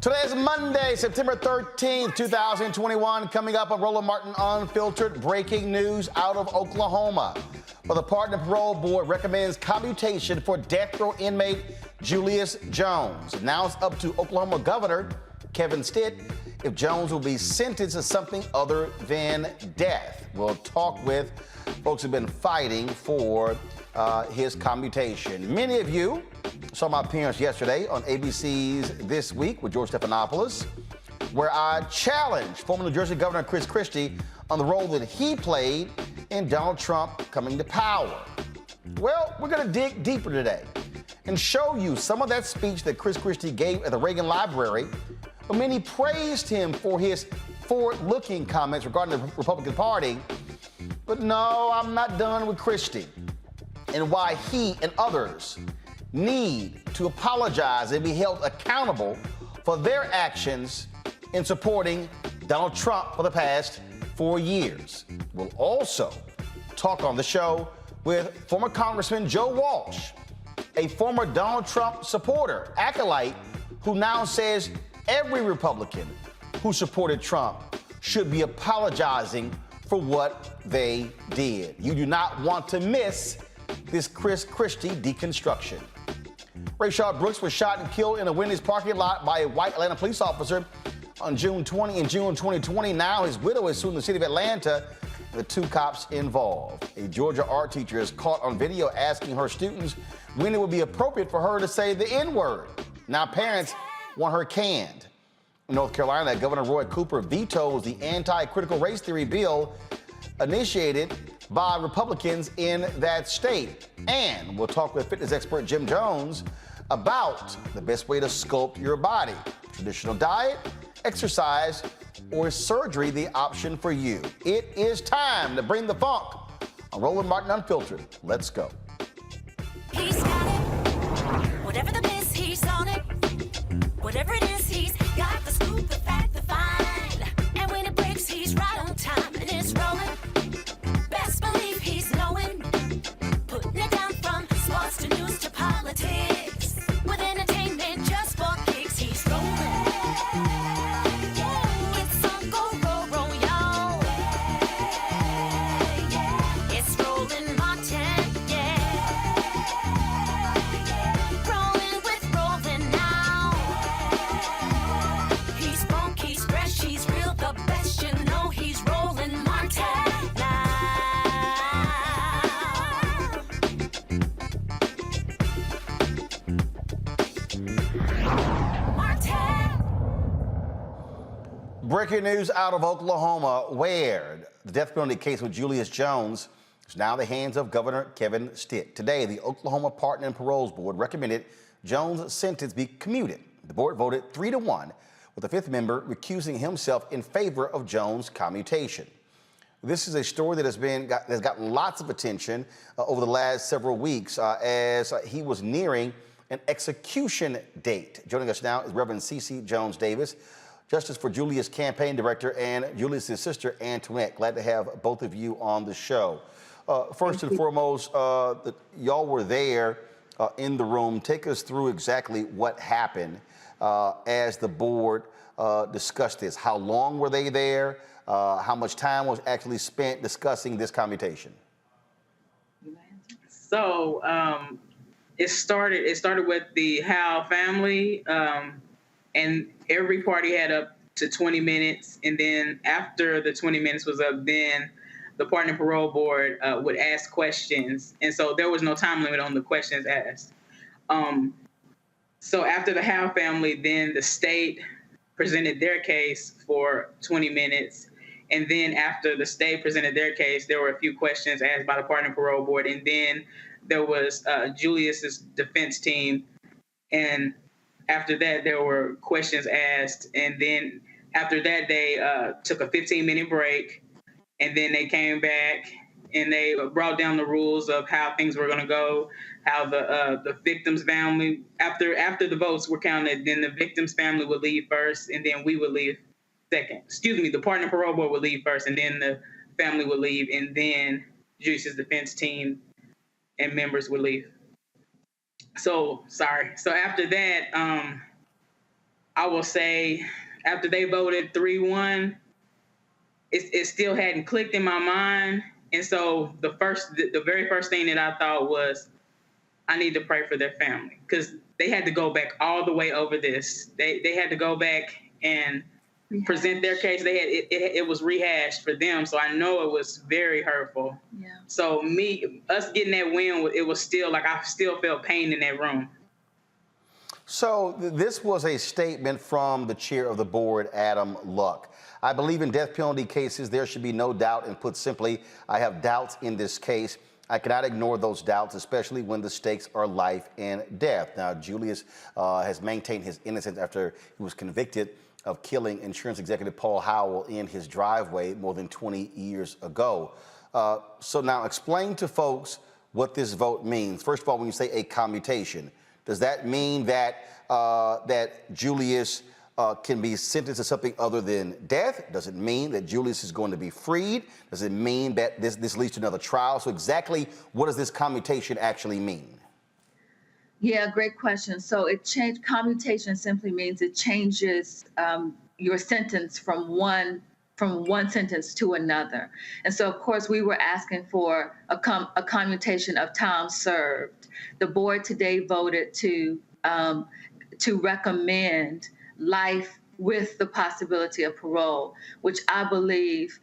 Today is Monday, September 13th, 2021. Coming up on Roland Martin Unfiltered, breaking news out of Oklahoma. Well, the Pardon and Parole Board recommends commutation for death row inmate Julius Jones. Now it's up to Oklahoma Governor Kevin Stitt if Jones will be sentenced to something other than death. We'll talk with folks who've been fighting for his commutation. Many of you saw my appearance yesterday on ABC's This Week with George Stephanopoulos, where I challenged former New Jersey Governor Chris Christie on the role that he played in Donald Trump coming to power. Well, we're going to dig deeper today and show you some of that speech that Chris Christie gave at the Reagan Library, but many praised him for his forward-looking comments regarding the Republican Party. But no, I'm not done with Christie and why he and others need to apologize and be held accountable for their actions in supporting Donald Trump for the past 4 years. We'll also talk on the show with former Congressman Joe Walsh, a former Donald Trump supporter, acolyte, who now says every Republican who supported Trump should be apologizing for what they did. You do not want to miss this Chris Christie deconstruction. Rayshard Brooks was shot and killed in a Wendy's parking lot by a white Atlanta police officer on June 20. In June 2020, now his widow is suing the city of Atlanta, the two cops involved. A Georgia art teacher is caught on video asking her students when it would be appropriate for her to say the N-word. Now parents want her canned. In North Carolina, Governor Roy Cooper vetoes the anti-critical race theory bill initiated by Republicans in that state. And we'll talk with fitness expert Jim Jones about the best way to sculpt your body. Traditional diet, exercise, or is surgery the option for you? It is time to bring the funk on Roland Martin Unfiltered. Let's go. He's got it. Whatever the miss, he's on it. Whatever it is, he's got the scoop, the fact, the find. And when it breaks, he's right on time and it's rolling. Best believe he's knowing. Putting it down from sports to news to politics. With entertainment just for kicks, he's rolling. It's on go, roll, y'all. It's Roland Martin, rolling with Roland now. He's funk, he's fresh, he's real, the best, you know he's Roland Martin now. Breaking news out of Oklahoma, where the death penalty case with Julius Jones is now in the hands of Governor Kevin Stitt. Today, the Oklahoma Pardon and Paroles Board recommended Jones' sentence be commuted. The board voted 3-1, with the fifth member recusing himself in favor of Jones' commutation. This is a story that has gotten lots of attention over the last several weeks as he was nearing an execution date. Joining us now is Reverend C.C. Jones Davis, Justice for Julius campaign director, and Julius' sister Antoinette. Glad to have both of you on the show. First and foremost, y'all were there in the room. Take us through exactly what happened as the board discussed this. How long were they there? How much time was actually spent discussing this commutation? So it started with the Howe family, and every party had up to 20 minutes. And then after the 20 minutes was up, then the Pardon and Parole Board would ask questions. And so there was no time limit on the questions asked. So after the Howe family, then the state presented their case for 20 minutes. And then after the state presented their case, there were a few questions asked by the Pardon and Parole Board. And then there was Julius's defense team. And after that, there were questions asked. And then after that, they took a 15-minute break. And then they came back and they brought down the rules of how things were going to go, how the victim's family, after the votes were counted, then the victim's family would leave first, and then we would leave second. Excuse me, the Pardon and Parole Board would leave first, and then the family would leave, and then Julius's defense team and members would leave. So after that, I will say after they voted 3-1, it still hadn't clicked in my mind. And so the very first thing that I thought was, I need to pray for their family, because they had to go back all the way over this. They had to go back and present their case. They had it was rehashed for them, so I know it was very hurtful. Yeah. So us getting that win, it was still like I still felt pain in that room. So this was a statement from the chair of the board, Adam Luck. I believe in death penalty cases there should be no doubt, and put simply, I have doubts in this case. I cannot ignore those doubts, especially when the stakes are life and death. Now, Julius has maintained his innocence after he was convicted of killing insurance executive Paul Howell in his driveway more than 20 years ago. So now explain to folks what this vote means. First of all, when you say a commutation, does that mean that that Julius can be sentenced to something other than death? Does it mean that Julius is going to be freed? Does it mean that this leads to another trial? So exactly what does this commutation actually mean? Yeah, great question. So commutation simply means it changes your sentence from one sentence to another. And so, of course, we were asking for a commutation of time served. The board today voted to recommend life with the possibility of parole, which I believe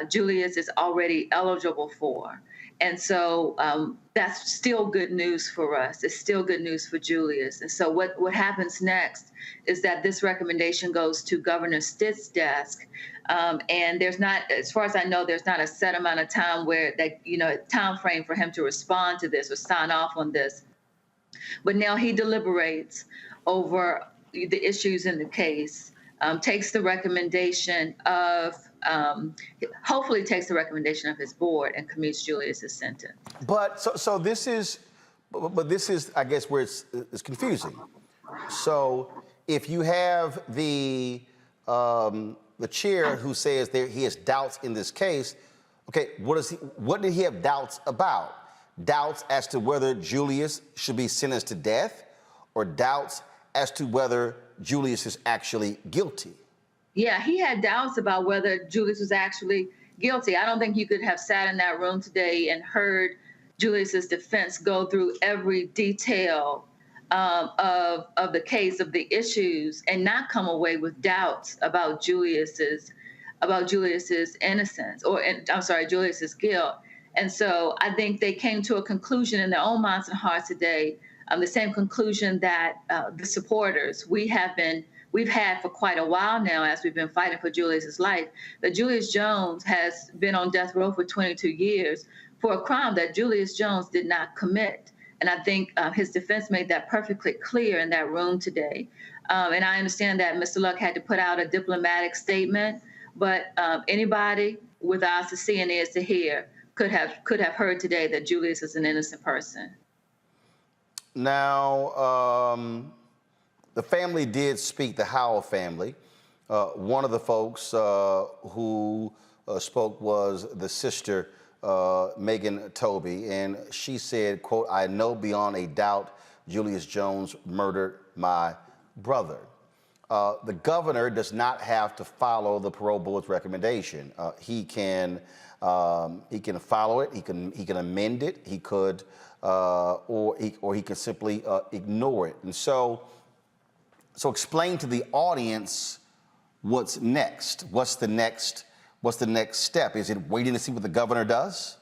Julius is already eligible for. And so that's still good news for us. It's still good news for Julius. And so what happens next is that this recommendation goes to Governor Stitt's desk. And there's not, as far as I know, there's not a set amount of time where a time frame for him to respond to this or sign off on this. But now he deliberates over the issues in the case, takes the recommendation of, hopefully takes the recommendation of his board and commutes Julius's sentence. But so this is, I guess, where it's confusing. So if you have the chair who says he has doubts in this case, okay, what did he have doubts about? Doubts as to whether Julius should be sentenced to death, or doubts as to whether Julius is actually guilty? Yeah, he had doubts about whether Julius was actually guilty. I don't think you could have sat in that room today and heard Julius's defense go through every detail of the case, of the issues, and not come away with doubts about Julius's innocence, Julius's guilt. And so I think they came to a conclusion in their own minds and hearts today, the same conclusion that the supporters we've had for quite a while now, as we've been fighting for Julius's life, that Julius Jones has been on death row for 22 years for a crime that Julius Jones did not commit. And I think his defense made that perfectly clear in that room today. And I understand that Mr. Luck had to put out a diplomatic statement, but anybody with eyes to see and ears to hear could have heard today that Julius is an innocent person. Now, the family did speak, the Howell family. One of the folks who spoke was the sister, Megan Toby, and she said, quote, "I know beyond a doubt Julius Jones murdered my brother." The governor does not have to follow the parole board's recommendation. He can follow it. He can amend it. He could, or he can simply ignore it. And so explain to the audience what's next. What's the next step? Is it waiting to see what the governor does?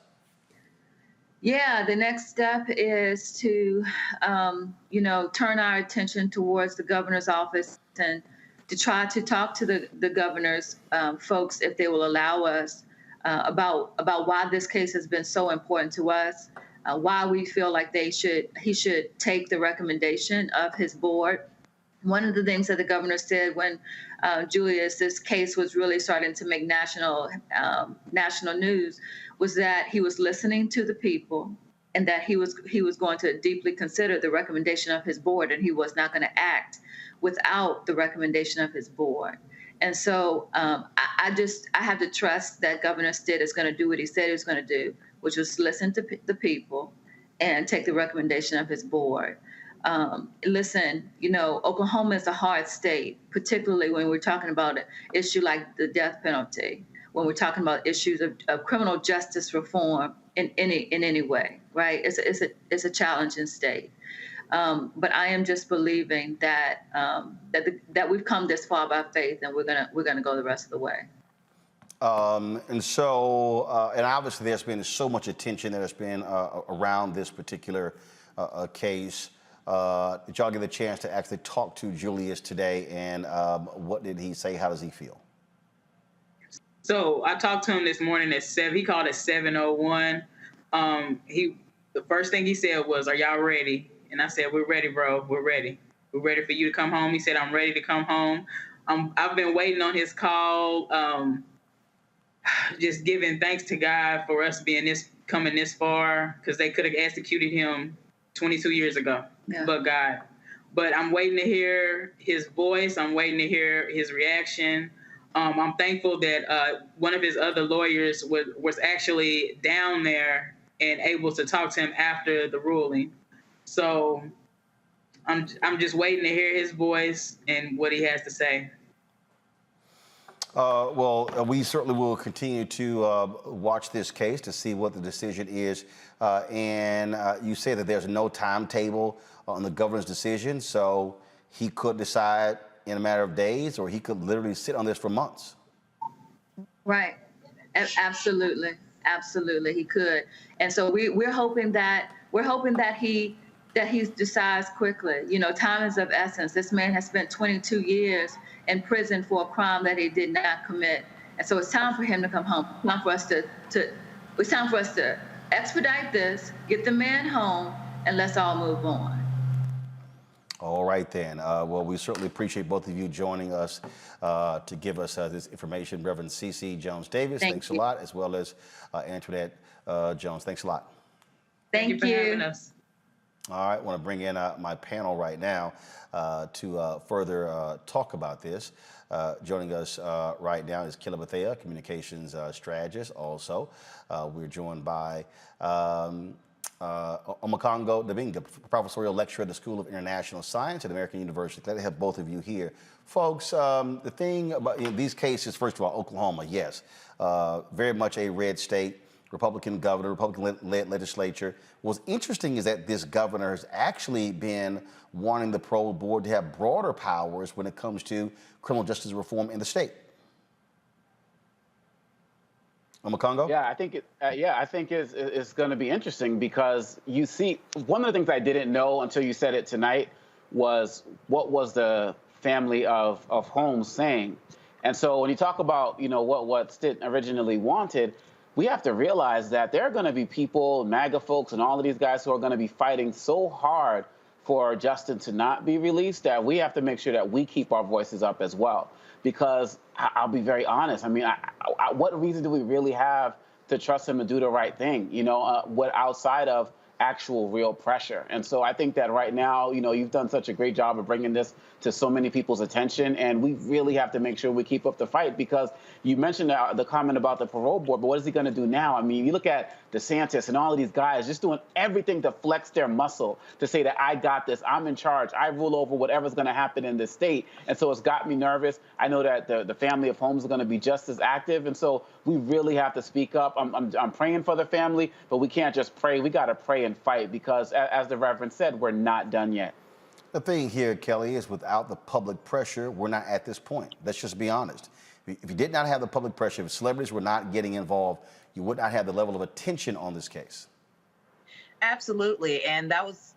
Yeah, the next step is to, turn our attention towards the governor's office and to try to talk to the governor's folks, if they will allow us, about why this case has been so important to us, why we feel like he should take the recommendation of his board. One of the things that the governor said when Julius's case was really starting to make national news was that he was listening to the people, and that he was going to deeply consider the recommendation of his board, and he was not going to act without the recommendation of his board. And so I have to trust that Governor Stitt is going to do what he said he was going to do, which was listen to the people and take the recommendation of his board. Listen, Oklahoma is a hard state, particularly when we're talking about an issue like the death penalty, when we're talking about issues of criminal justice reform in any way, right? It's a challenging state. But I am just believing that that we've come this far by faith, and we're gonna go the rest of the way. And obviously there's been so much attention that has been around this particular case. Did y'all get a chance to actually talk to Julius today, and what did he say? How does he feel? So I talked to him this morning at 7. He called at 7:01. The first thing he said was, "Are y'all ready?" And I said, "We're ready, bro. We're ready. We're ready for you to come home." He said, "I'm ready to come home." I've been waiting on his call, just giving thanks to God for us coming this far, because they could have executed him 22 years ago. Yeah. But God. But I'm waiting to hear his voice. I'm waiting to hear his reaction. I'm thankful that one of his other lawyers was actually down there and able to talk to him after the ruling. So I'm just waiting to hear his voice and what he has to say. We certainly will continue to watch this case to see what the decision is. And you say that there's no timetable on the governor's decision, so he could decide in a matter of days, or he could literally sit on this for months. Right. Absolutely. Absolutely, he could. And so we're hoping that he decides quickly. Time is of essence. This man has spent 22 years in prison for a crime that he did not commit, and so it's time for him to come home. It's time for us to expedite this, get the man home, and let's all move on. All right then. We certainly appreciate both of you joining us to give us this information. Reverend CeEK Jones Davis, thanks a lot, as well as Antoinette Jones. Thanks a lot. Thank you for having us. All right, I want to bring in my panel right now to further talk about this. Joining us right now is Kila Bethea, communications strategist. Also, we're joined by Omokongo Davinga, professorial lecturer at the School of International Science at American University. Glad to have both of you here. Folks, the thing about these cases, first of all, Oklahoma, yes, very much a red state. Republican governor, Republican-led legislature. What's interesting is that this governor has actually been wanting the parole board to have broader powers when it comes to criminal justice reform in the state. Omokongo? Yeah, I think it's going to be interesting, because you see, one of the things I didn't know until you said it tonight was what was the family of Holmes saying. And so when you talk about what Stitt originally wanted, we have to realize that there are going to be people, MAGA folks, and all of these guys who are going to be fighting so hard for Justin to not be released that we have to make sure that we keep our voices up as well. Because I'll be very honest. I mean, what reason do we really have to trust him to do the right thing? What outside of actual real pressure? And so I think that right now, you've done such a great job of bringing this to so many people's attention, and we really have to make sure we keep up the fight, because you mentioned the comment about the parole board, but what is he going to do now? I mean, you look at DeSantis and all of these guys just doing everything to flex their muscle, to say that I got this, I'm in charge, I rule over whatever's going to happen in this state. And so it's got me nervous. I know that the family of Holmes is going to be just as active, and so we really have to speak up. I'm praying for the family, but we can't just pray. We got to pray and fight, because as the Reverend said, we're not done yet. The thing here, Kelly, is without the public pressure, we're not at this point. Let's just be honest. If you did not have the public pressure, if celebrities were not getting involved, you would not have the level of attention on this case. Absolutely. And that was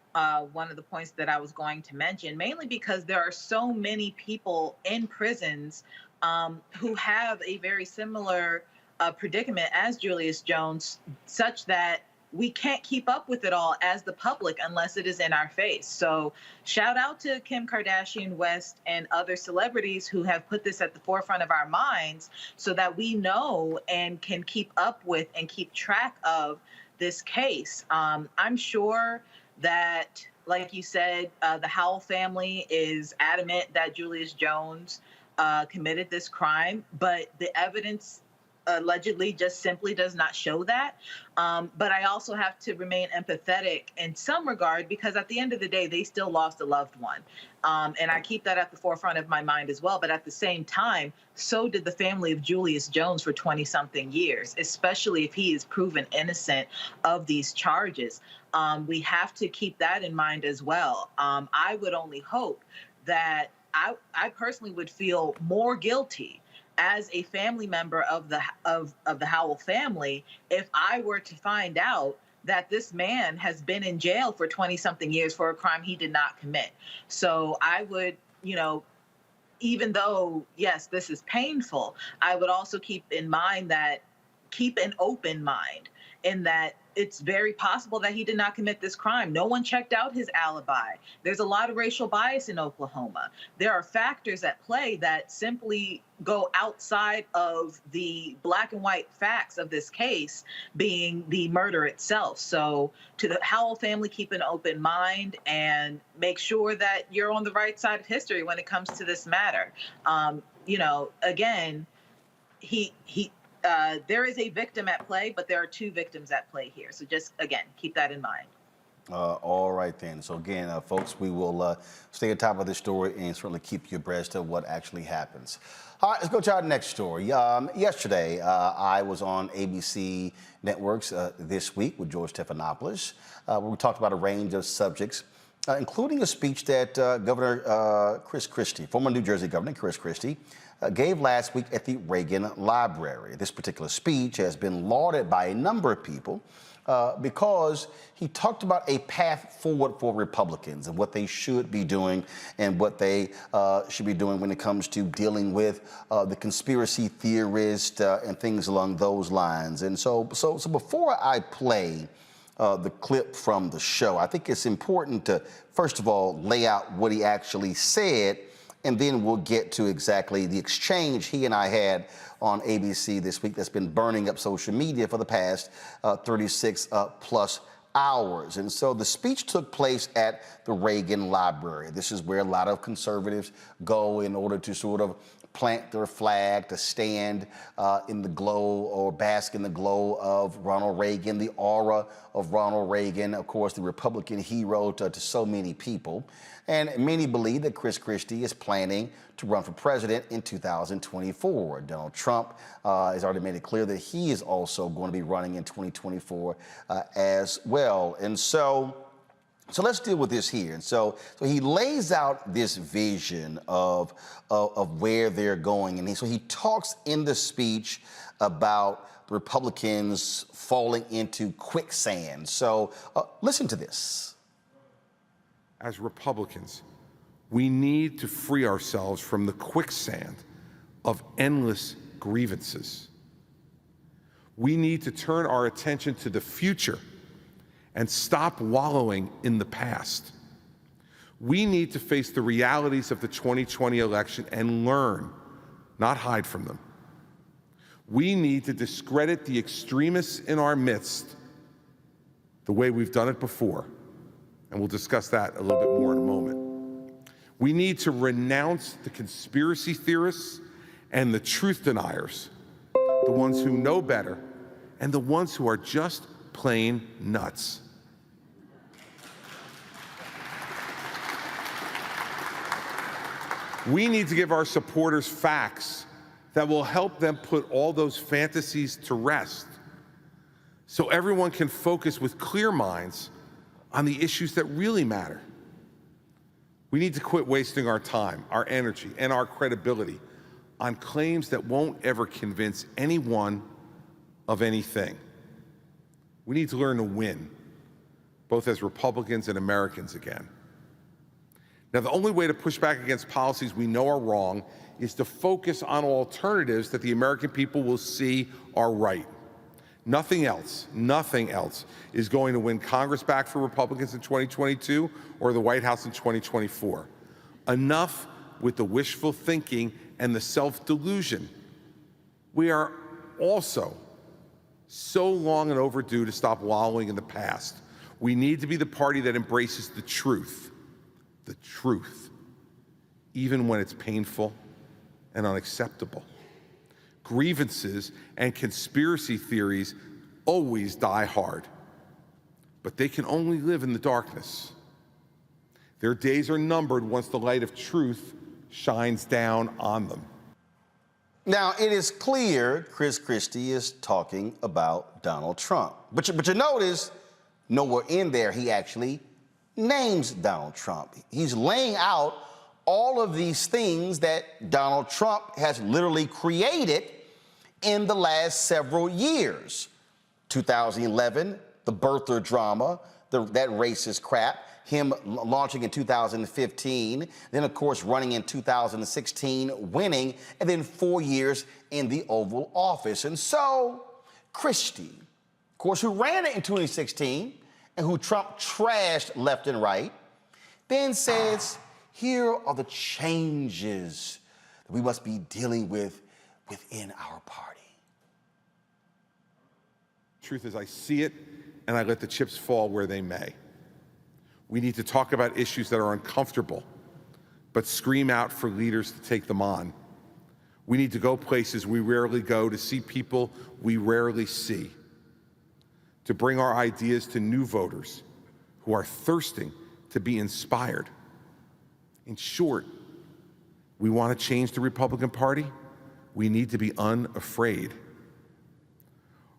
one of the points that I was going to mention, mainly because there are so many people in prisons who have a very similar predicament as Julius Jones, such that we can't keep up with it all as the public unless it is in our face. So shout out to Kim Kardashian West and other celebrities who have put this at the forefront of our minds so that we know and can keep up with and keep track of this case. I'm sure that, like you said, the Howell family is adamant that Julius Jones committed this crime, but the evidence allegedly just simply does not show that. But I also have to remain empathetic in some regard, because at the end of the day, they still lost a loved one. And I keep that at the forefront of my mind as well. But at the same time, so did the family of Julius Jones for 20-something years, especially if he is proven innocent of these charges. We have to keep that in mind as well. I would only hope that I personally would feel more guilty as a family member of the Howell family if I were to find out that this man has been in jail for 20-something years for a crime he did not commit. So I would, even though, yes, this is painful, I would also keep an open mind in that it's very possible that he did not commit this crime. No one checked out his alibi. There's a lot of racial bias in Oklahoma. There are factors at play that simply go outside of the black and white facts of this case, being the murder itself. So to the Howell family, keep an open mind and make sure that you're on the right side of history when it comes to this matter. Again, there is a victim at play, but there are two victims at play here. So just, again, keep that in mind. All right, then. So again, folks, we will stay on top of this story and certainly keep you abreast of what actually happens. All right, let's go to our next story. Yesterday, I was on ABC Networks this week with George Stephanopoulos, where we talked about a range of subjects, including a speech that Governor Chris Christie, former New Jersey Governor Chris Christie, gave last week at the Reagan Library. This particular speech has been lauded by a number of people because he talked about a path forward for Republicans and what they should be doing and what they should be doing when it comes to dealing with the conspiracy theorist and things along those lines. And so before I play the clip from the show, I think it's important to, first of all, lay out what he actually said, and then we'll get to exactly the exchange he and I had on ABC this week that's been burning up social media for the past 36 plus hours. And so the speech took place at the Reagan Library. This is where a lot of conservatives go in order to sort of plant their flag, to stand in the glow or bask in the glow of Ronald Reagan, the aura of Ronald Reagan, of course, the Republican hero to so many people. And many believe that Chris Christie is planning to run for president in 2024. Donald Trump has already made it clear that he is also going to be running in 2024 as well. And so let's deal with this here. And so he lays out this vision of where they're going. And so he talks in the speech about the Republicans falling into quicksand. So listen to this. As Republicans, we need to free ourselves from the quicksand of endless grievances. We need to turn our attention to the future and stop wallowing in the past. We need to face the realities of the 2020 election and learn, not hide from them. We need to discredit the extremists in our midst the way we've done it before, and we'll discuss that a little bit more in a moment. We need to renounce the conspiracy theorists and the truth deniers, the ones who know better and the ones who are just plain nuts. We need to give our supporters facts that will help them put all those fantasies to rest, so everyone can focus with clear minds on the issues that really matter. We need to quit wasting our time, our energy, and our credibility on claims that won't ever convince anyone of anything. We need to learn to win, both as Republicans and Americans again. Now, the only way to push back against policies we know are wrong is to focus on alternatives that the American people will see are right. Nothing else is going to win Congress back for Republicans in 2022 or the White House in 2024. Enough with the wishful thinking and the self-delusion. We are also so long and overdue to stop wallowing in the past. We need to be the party that embraces the truth, even when it's painful and unacceptable. grievances, and conspiracy theories always die hard. But they can only live in the darkness. Their days are numbered once the light of truth shines down on them. Now, it is clear Chris Christie is talking about Donald Trump. But you notice nowhere in there he actually names Donald Trump. He's laying out all of these things that Donald Trump has literally created in the last several years. 2011, the birther drama, that racist crap, him launching in 2015, then of course running in 2016, winning, and then 4 years in the Oval Office. And so Christie, of course, who ran it in 2016 and who Trump trashed left and right, then says, here are the changes that we must be dealing with within our party. Truth is, I see it, and I let the chips fall where they may. We need to talk about issues that are uncomfortable, but scream out for leaders to take them on. We need to go places we rarely go, to see people we rarely see, to bring our ideas to new voters who are thirsting to be inspired. In short, we want to change the Republican Party. We need to be unafraid.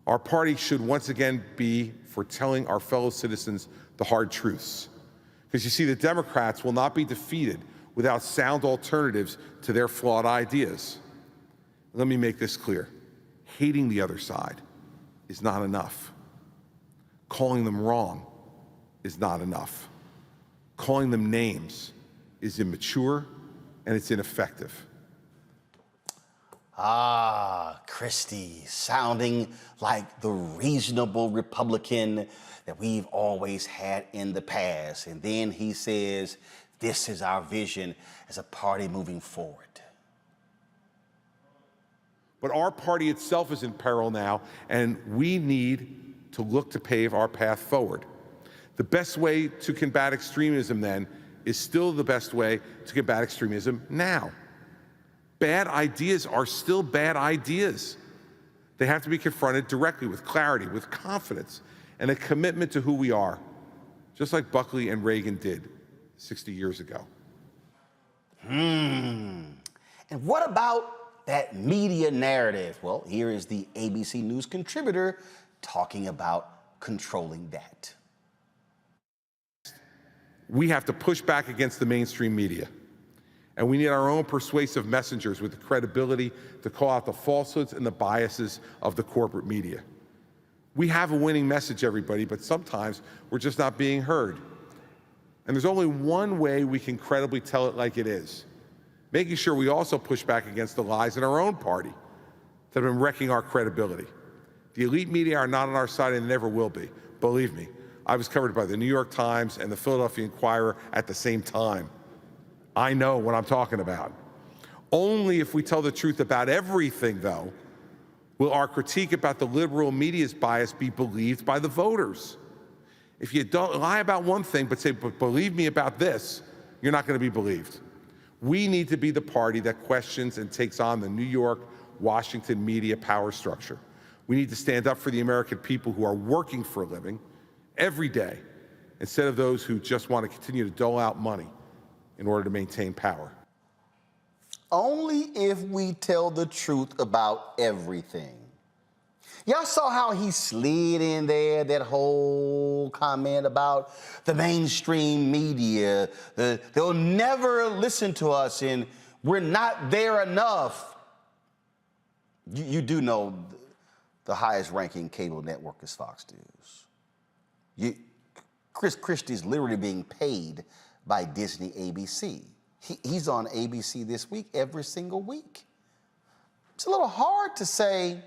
Our party should once again be for telling our fellow citizens the hard truths. Because you see, the Democrats will not be defeated without sound alternatives to their flawed ideas. Let me make this clear. Hating the other side is not enough. Calling them wrong is not enough. Calling them names is immature and it's ineffective. Ah, Christie, sounding like the reasonable Republican that we've always had in the past. And then he says, this is our vision as a party moving forward. But our party itself is in peril now, and we need to look to pave our path forward. The best way to combat extremism then is still the best way to combat extremism now. Bad ideas are still bad ideas. They have to be confronted directly with clarity, with confidence, and a commitment to who we are, just like Buckley and Reagan did 60 years ago. And what about that media narrative? Well, here is the ABC News contributor talking about controlling that. We have to push back against the mainstream media. And we need our own persuasive messengers with the credibility to call out the falsehoods and the biases of the corporate media. We have a winning message, everybody, but sometimes we're just not being heard. And there's only one way we can credibly tell it like it is, making sure we also push back against the lies in our own party that have been wrecking our credibility. The elite media are not on our side and never will be. Believe me, I was covered by the New York Times and the Philadelphia Inquirer at the same time. I know what I'm talking about. Only if we tell the truth about everything, though, will our critique about the liberal media's bias be believed by the voters. If you don't lie about one thing but say, but believe me about this, you're not going to be believed. We need to be the party that questions and takes on the New York, Washington media power structure. We need to stand up for the American people who are working for a living every day, instead of those who just want to continue to dole out money in order to maintain power. Only if we tell the truth about everything. Y'all saw how he slid in there, that whole comment about the mainstream media. They'll never listen to us and we're not there enough. You do know the highest ranking cable network is Fox News. Chris Christie's literally being paid by Disney ABC. He's on ABC this week, every single week. It's a little hard to say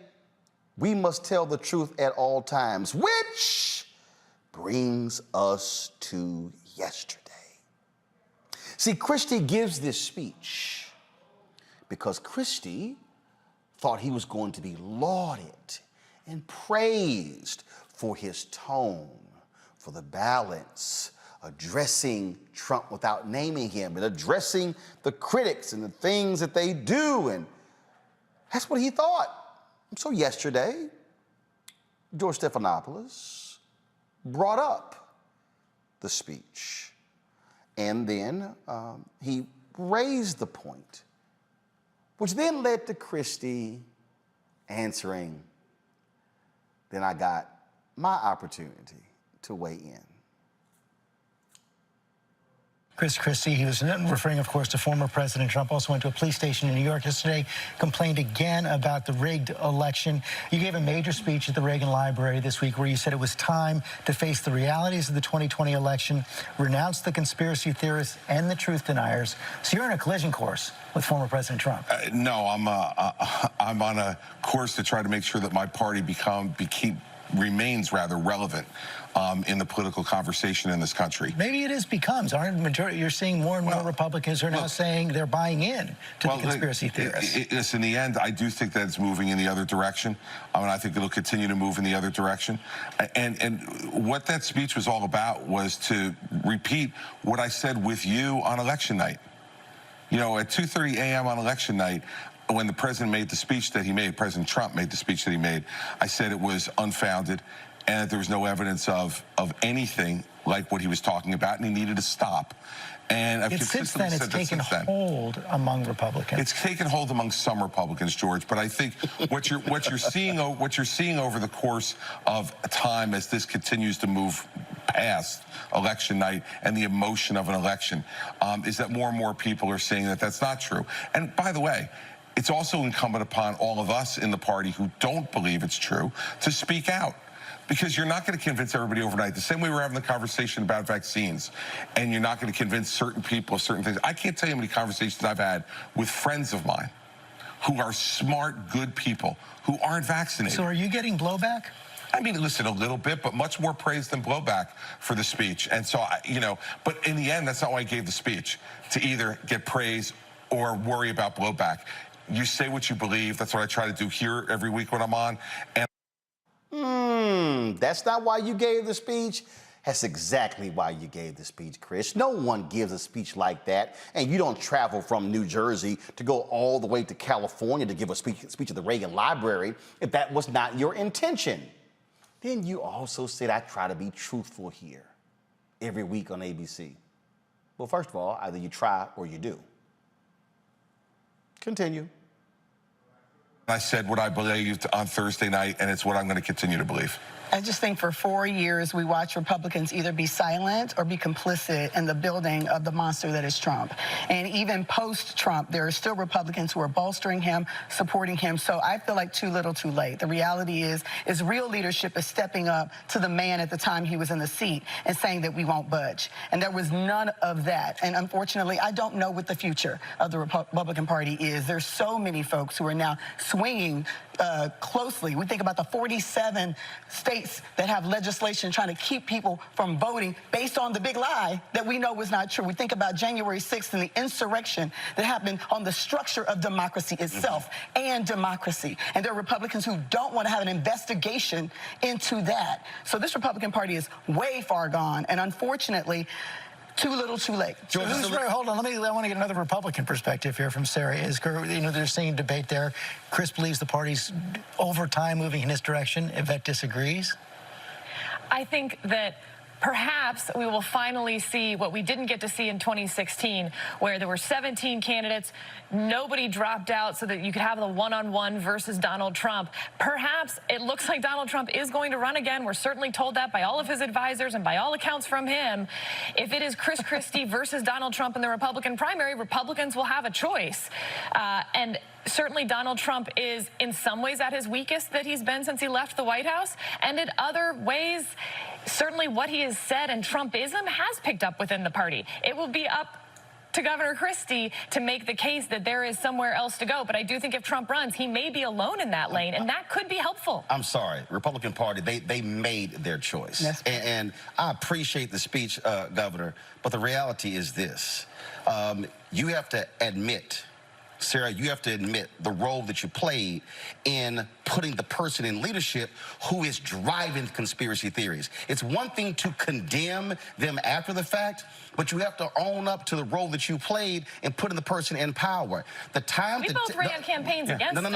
we must tell the truth at all times, which brings us to yesterday. See, Christie gives this speech because Christie thought he was going to be lauded and praised for his tone, for the balance, addressing Trump without naming him and addressing the critics and the things that they do. And That's what he thought. So yesterday, George Stephanopoulos brought up the speech. And then he raised the point, which then led to Christie answering. Then I got my opportunity to weigh in. Chris Christie, he was referring, of course, to former President Trump, also went to a police station in New York yesterday, complained again about the rigged election. You gave a major speech at the Reagan Library this week where you said it was time to face the realities of the 2020 election, renounce the conspiracy theorists and the truth deniers. So you're on a collision course with former President Trump. No, I'm on a course to try to make sure that my party remains rather relevant in the political conversation in this country. Maybe it becomes. Aren't majority? You're seeing more and more Republicans are now saying they're buying in to the conspiracy theorists. In the end, I do think that it's moving in the other direction. I think it'll continue to move in the other direction. And what that speech was all about was to repeat what I said with you on election night. You know, at 2:30 a.m. on election night, when the president made the speech that he made, President Trump made the speech that he made, I said it was unfounded and that there was no evidence of anything like what he was talking about, and he needed to stop. And I've consistently said that since then. It's taken hold among Republicans. It's taken hold among some Republicans, George. But I think what you're seeing over the course of time as this continues to move past election night and the emotion of an election is that more and more people are saying that that's not true. And by the way, it's also incumbent upon all of us in the party who don't believe it's true to speak out. Because you're not going to convince everybody overnight. The same way we're having the conversation about vaccines, and you're not going to convince certain people of certain things. I can't tell you how many conversations I've had with friends of mine who are smart, good people who aren't vaccinated. So are you getting blowback? I mean, listen, a little bit, but much more praise than blowback for the speech. And so, but in the end, that's not why I gave the speech, to either get praise or worry about blowback. You say what you believe. That's what I try to do here every week when I'm on. And that's not why you gave the speech. That's exactly why you gave the speech, Chris. No one gives a speech like that, and you don't travel from New Jersey to go all the way to California to give a speech at the Reagan Library if that was not your intention. Then you also said I try to be truthful here every week on ABC. Well, first of all, either you try or you do. Continue. I said what I believed on Thursday night, and it's what I'm going to continue to believe. I just think for 4 years, we watch Republicans either be silent or be complicit in the building of the monster that is Trump. And even post-Trump, there are still Republicans who are bolstering him, supporting him. So I feel like too little, too late. The reality is real leadership is stepping up to the man at the time he was in the seat and saying that we won't budge. And there was none of that. And unfortunately, I don't know what the future of the Republican Party is. There's so many folks who are now swinging closely. We think about the 47 states that have legislation trying to keep people from voting based on the big lie that we know was not true. We think about January 6th and the insurrection that happened on the structure of democracy itself and democracy. And there are Republicans who don't want to have an investigation into that. So this Republican Party is way far gone. And unfortunately, too little, too late. George, hold on. I want to get another Republican perspective here from Sarah Isger. They're seeing debate there. Chris believes the party's over time moving in this direction. Yvette disagrees. I think that perhaps we will finally see what we didn't get to see in 2016, where there were 17 candidates, nobody dropped out so that you could have the one-on-one versus Donald Trump. Perhaps it looks like Donald Trump is going to run again. We're certainly told that by all of his advisors and by all accounts from him. If it is Chris Christie versus Donald Trump in the Republican primary, Republicans will have a choice. And certainly Donald Trump is in some ways at his weakest that he's been since he left the White House, and in other ways, certainly what he has said and Trumpism has picked up within the party. It will be up to Governor Christie to make the case that there is somewhere else to go. But I do think if Trump runs, he may be alone in that lane, and that could be helpful. I'm sorry. Republican Party, they made their choice. Yes. And I appreciate the speech, Governor, but the reality is this. You have to admit Sarah, you have to admit the role that you played in putting the person in leadership who is driving conspiracy theories. It's one thing to condemn them after the fact, but you have to own up to the role that you played in putting the person in power. The time we both ran campaigns against No. Let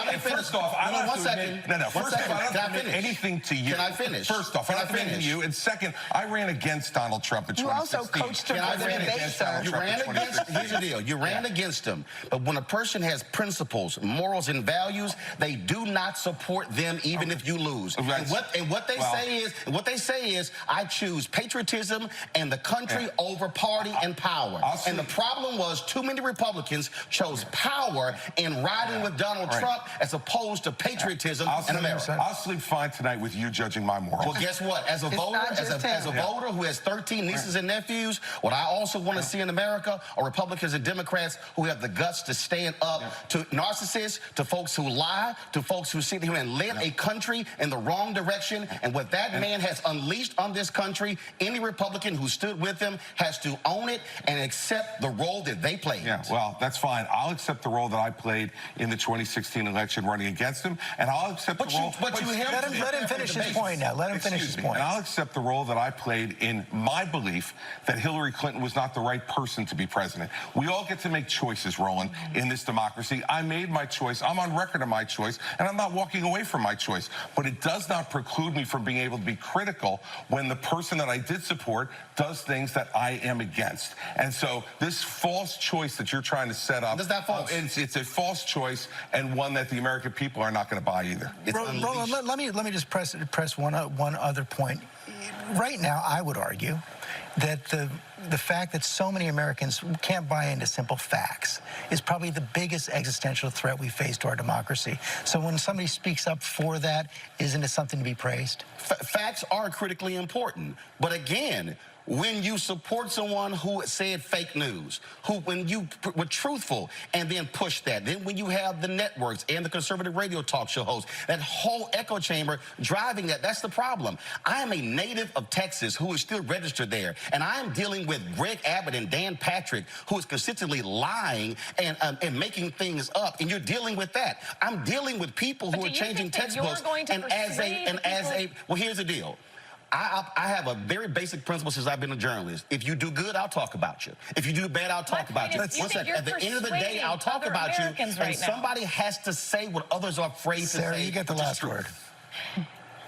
me finish. First off, I don't one second. First off, I don't admit anything to you. Can I finish? First off, I don't admit anything to you. And second, I ran against Donald Trump in 2016. You also coached him for the debate, sir. You ran against, here's the deal, you ran against him. But when a person has principles, morals, and values, they do not support them even if you lose. Right. And what they say is, I choose patriotism and the country over party and power. And the problem was too many Republicans chose power in riding with Donald Trump as opposed to patriotism in America. I'll sleep fine tonight with you judging my morals. Well, guess what? As a voter, as a voter who has 13 nieces and nephews, what I also want to see in America are Republicans and Democrats who have the guts to stand up to narcissists, to folks who lie, to folks who sit here and lead a country in the wrong direction. And what that man has unleashed on this country, any Republican who stood with him has to own it and accept the role that they played. Yeah, well, that's fine. I'll accept the role that I played in the 2016 election running against him, and I'll accept the role... Let him finish his point now. Let him finish his point. And I'll accept the role that I played in my belief that Hillary Clinton was not the right person to be president. We all get to make choices, Roland, in this democracy. I made my choice. I'm on record of my choice, and I'm not walking away from my choice. But it does not preclude me from being able to be critical when the person that I did support does things that I am against. And so this false choice that you're trying to set up, is that false? It's a false choice, and one that the American people are not going to buy either. Roland, let me just press one other point. Right now, I would argue that the fact that so many Americans can't buy into simple facts is probably the biggest existential threat we face to our democracy. So when somebody speaks up for that, isn't it something to be praised? Facts are critically important, but again, when you support someone who said fake news, when you were truthful and then push that, then when you have the networks and the conservative radio talk show hosts, that whole echo chamber driving that's the problem. I am a native of Texas who is still registered there, and I am dealing with Greg Abbott and Dan Patrick, who is consistently lying and making things up, and you're dealing with that. I'm dealing with people who are changing textbooks, well, here's the deal. I have a very basic principle since I've been a journalist. If you do good, I'll talk about you. If you do bad, I'll talk about you. At the end of the day, I'll talk about you. And somebody has to say what others are afraid to say. Sarah, you get the last word.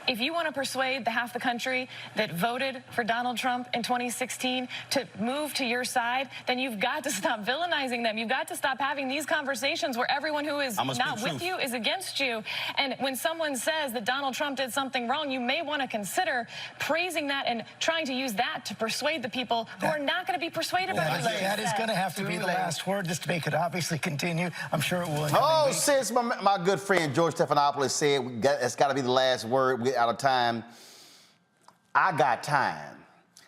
If you want to persuade the half the country that voted for Donald Trump in 2016 to move to your side, then you've got to stop villainizing them. You've got to stop having these conversations where everyone who is not with you is against you. And when someone says that Donald Trump did something wrong, you may want to consider praising that and trying to use that to persuade the people who are not going to be persuaded by what that is going to have to be the last word. This debate could obviously continue. I'm sure it will. Oh, since my good friend George Stephanopoulos said it's got to be the last word. We're out of time. I got time.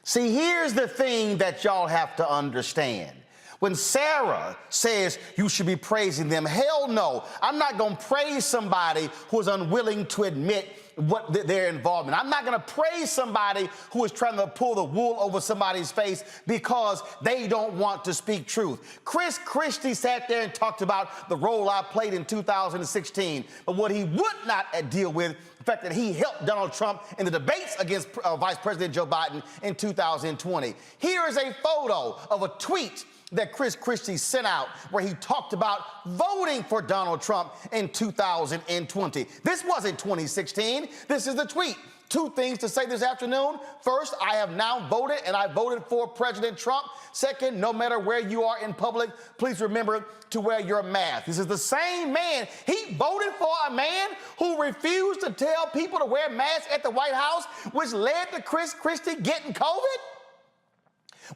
See, here's the thing that y'all have to understand. When Sarah says you should be praising them, hell no. I'm not going to praise somebody who is unwilling to admit what their involvement. I'm not going to praise somebody who is trying to pull the wool over somebody's face because they don't want to speak truth. Chris Christie sat there and talked about the role I played in 2016, but what he would not deal with, the fact that he helped Donald Trump in the debates against Vice President Joe Biden in 2020. Here is a photo of a tweet that Chris Christie sent out where he talked about voting for Donald Trump in 2020. This wasn't 2016. This is the tweet. Two things to say this afternoon. First, I have now voted, and I voted for President Trump. Second, no matter where you are in public, please remember to wear your mask. This is the same man. He voted for a man who refused to tell people to wear masks at the White House, which led to Chris Christie getting COVID,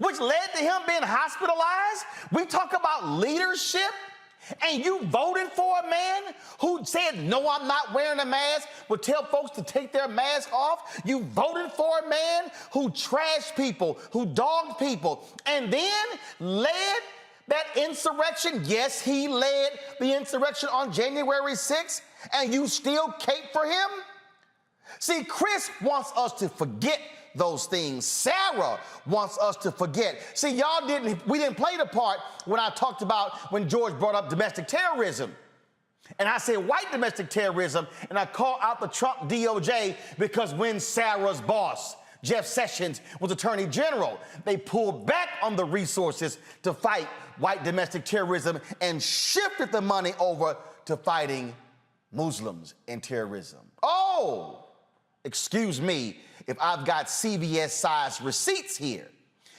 which led to him being hospitalized. We talk about leadership, and you voted for a man who said, no, I'm not wearing a mask, would tell folks to take their mask off. You voted for a man who trashed people, who dogged people, and then led that insurrection. Yes, he led the insurrection on January 6th, and you still cape for him? See, Chris wants us to forget those things. Sarah wants us to forget. See, we didn't play the part when I talked about when George brought up domestic terrorism. And I said white domestic terrorism, and I called out the Trump DOJ because when Sarah's boss, Jeff Sessions, was Attorney General, they pulled back on the resources to fight white domestic terrorism and shifted the money over to fighting Muslims and terrorism. Oh, excuse me if I've got CVS-sized receipts here.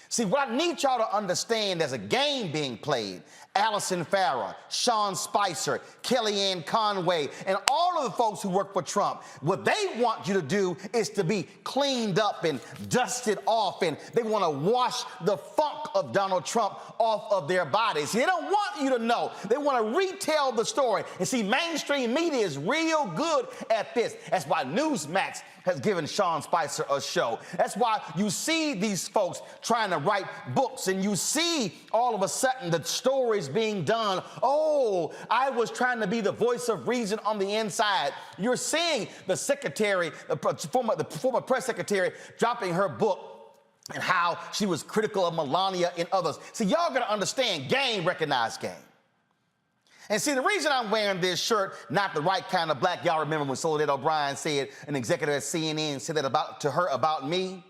See, what I need y'all to understand, there's a game being played. Allison Farrah, Sean Spicer, Kellyanne Conway, and all of the folks who work for Trump, what they want you to do is to be cleaned up and dusted off, and they want to wash the funk of Donald Trump off of their bodies. They don't want you to know. They want to retell the story. And see, mainstream media is real good at this. That's why Newsmax has given Sean Spicer a show. That's why you see these folks trying to write books, and you see all of a sudden the stories being done. Oh, I was trying to be the voice of reason on the inside. You're seeing the secretary, the former press secretary, dropping her book and how she was critical of Melania and others. See, y'all gotta understand, game recognized game. And see, the reason I'm wearing this shirt, not the right kind of black, y'all remember when Soledad O'Brien said, an executive at CNN said that to her about me?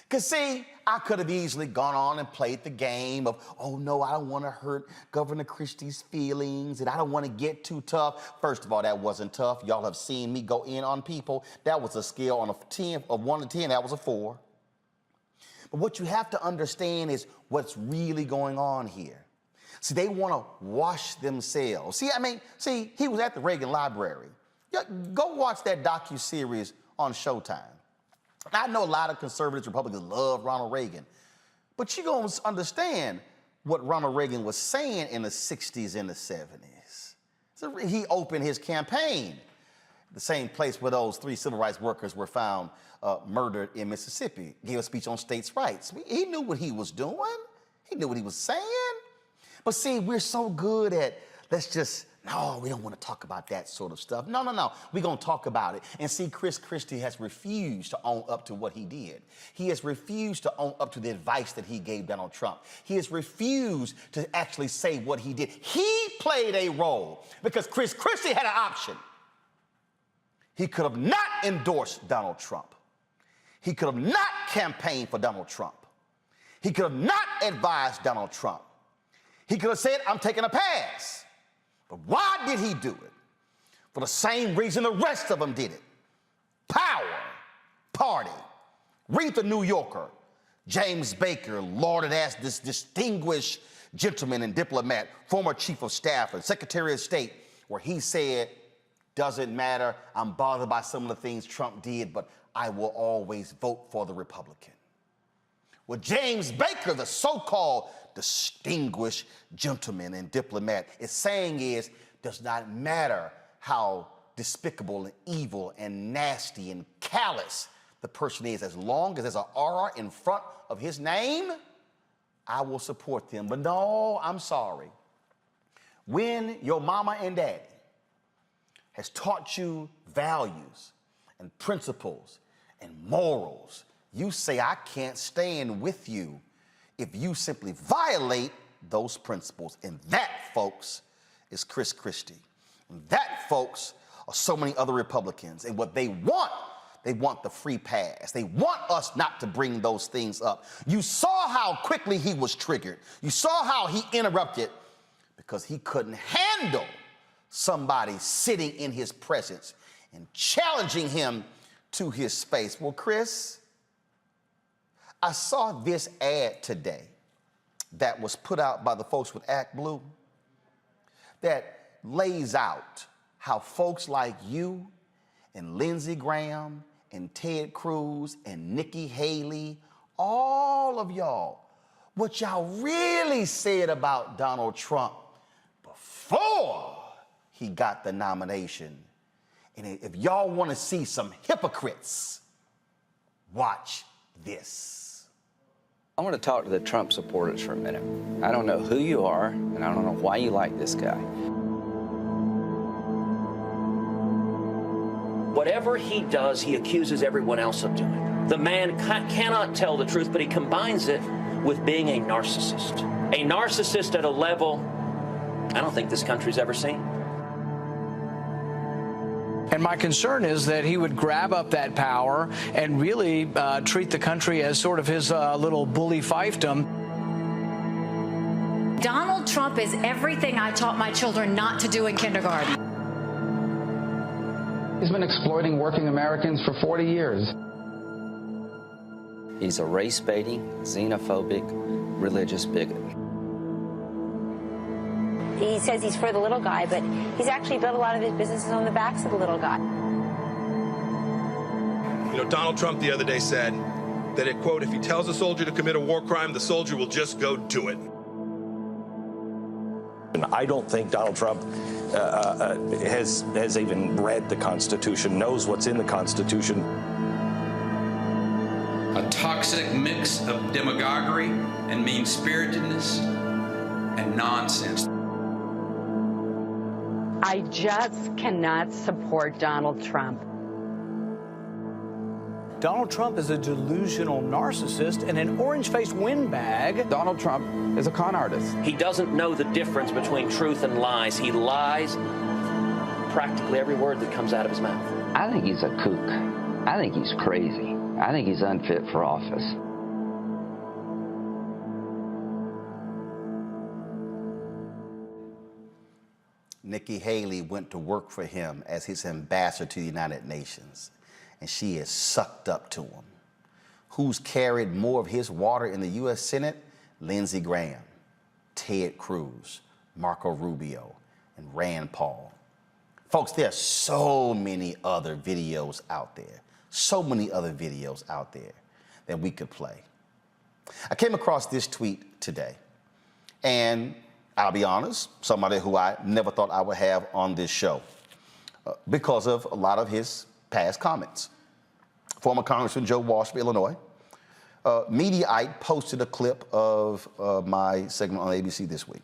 Because see, I could have easily gone on and played the game of, oh no, I don't want to hurt Governor Christie's feelings, and I don't want to get too tough. First of all, that wasn't tough. Y'all have seen me go in on people. That was a scale on of 1 to 10, that was a 4. But what you have to understand is what's really going on here. See, they want to wash themselves. See, he was at the Reagan Library. Go watch that docuseries on Showtime. I know a lot of conservatives, Republicans love Ronald Reagan, but you're going to understand what Ronald Reagan was saying in the 60s and the 70s. So he opened his campaign, the same place where those 3 civil rights workers were found murdered in Mississippi, gave a speech on states' rights. He knew what he was doing. He knew what he was saying. But see, we're so good at, no, we don't want to talk about that sort of stuff. No, we're going to talk about it. And see, Chris Christie has refused to own up to what he did. He has refused to own up to the advice that he gave Donald Trump. He has refused to actually say what he did. He played a role because Chris Christie had an option. He could have not endorsed Donald Trump. He could have not campaigned for Donald Trump. He could have not advised Donald Trump. He could have said, I'm taking a pass. But why did he do it? For the same reason the rest of them did it. Power, party. Read the New Yorker. James Baker lauded as this distinguished gentleman and diplomat, former chief of staff and secretary of state, where he said, doesn't matter, I'm bothered by some of the things Trump did, but I will always vote for the Republican. Well, James Baker, the so-called distinguished gentleman and diplomat, is saying does not matter how despicable and evil and nasty and callous the person is, as long as there's an R in front of his name, I will support them. But no, I'm sorry. When your mama and daddy has taught you values and principles and morals, you say, I can't stand with you if you simply violate those principles. And that, folks, is Chris Christie. And that, folks, are so many other Republicans. And what they want the free pass. They want us not to bring those things up. You saw how quickly he was triggered. You saw how he interrupted because he couldn't handle somebody sitting in his presence and challenging him to his space. Well, Chris, I saw this ad today that was put out by the folks with Act Blue that lays out how folks like you and Lindsey Graham and Ted Cruz and Nikki Haley, all of y'all, what y'all really said about Donald Trump before he got the nomination. And if y'all want to see some hypocrites, watch this. I want to talk to the Trump supporters for a minute. I don't know who you are, and I don't know why you like this guy. Whatever he does, he accuses everyone else of doing. The man cannot tell the truth, but he combines it with being a narcissist. A narcissist at a level I don't think this country's ever seen. And my concern is that he would grab up that power and really treat the country as sort of his little bully fiefdom. Donald Trump is everything I taught my children not to do in kindergarten. He's been exploiting working Americans for 40 years. He's a race-baiting, xenophobic, religious bigot. He says he's for the little guy, but he's actually built a lot of his businesses on the backs of the little guy. You know, Donald Trump the other day said that, it, quote, if he tells a soldier to commit a war crime, the soldier will just go do it. And I don't think Donald Trump has even read the Constitution, knows what's in the Constitution. A toxic mix of demagoguery and mean-spiritedness and nonsense. I just cannot support Donald Trump. Donald Trump is a delusional narcissist and an orange-faced windbag. Donald Trump is a con artist. He doesn't know the difference between truth and lies. He lies practically every word that comes out of his mouth. I think he's a kook. I think he's crazy. I think he's unfit for office. Nikki Haley went to work for him as his ambassador to the United Nations, and she is sucked up to him. Who's carried more of his water in the U.S. Senate? Lindsey Graham, Ted Cruz, Marco Rubio, and Rand Paul. Folks, there are so many other videos out there, that we could play. I came across this tweet today, and I'll be honest, somebody who I never thought I would have on this show because of a lot of his past comments. Former Congressman Joe Walsh of Illinois, Mediaite posted a clip of my segment on ABC this week.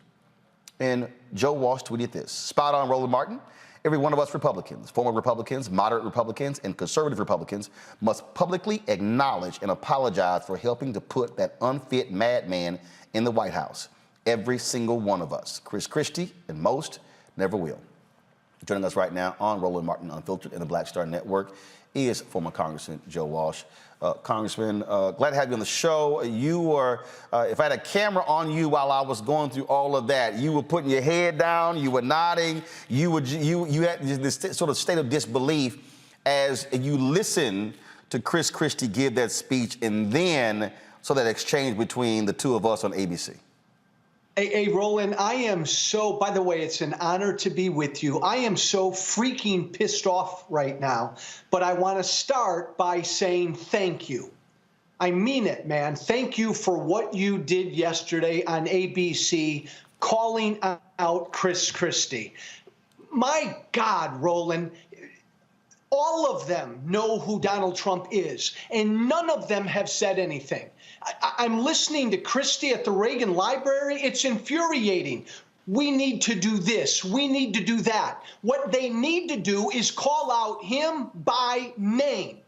And Joe Walsh tweeted this: spot on, Roland Martin. Every one of us Republicans, former Republicans, moderate Republicans, and conservative Republicans must publicly acknowledge and apologize for helping to put that unfit madman in the White House. Every single one of us. Chris Christie and most never will. Joining us right now on Roland Martin Unfiltered and the Black Star Network is former Congressman Joe Walsh. Congressman, glad to have you on the show. You were, if I had a camera on you while I was going through all of that, you were putting your head down, you were nodding, you had this sort of state of disbelief as you listened to Chris Christie give that speech, and then so that exchange between the two of us on ABC. Hey, Roland, I am so, by the way, it's an honor to be with you. I am so freaking pissed off right now, but I want to start by saying thank you. I mean it, man. Thank you for what you did yesterday on ABC, calling out Chris Christie. My God, Roland, all of them know who Donald Trump is, and none of them have said anything. I'm listening to Christie at the Reagan Library. It's infuriating. We need to do this. We need to do that. What they need to do is call out him by name.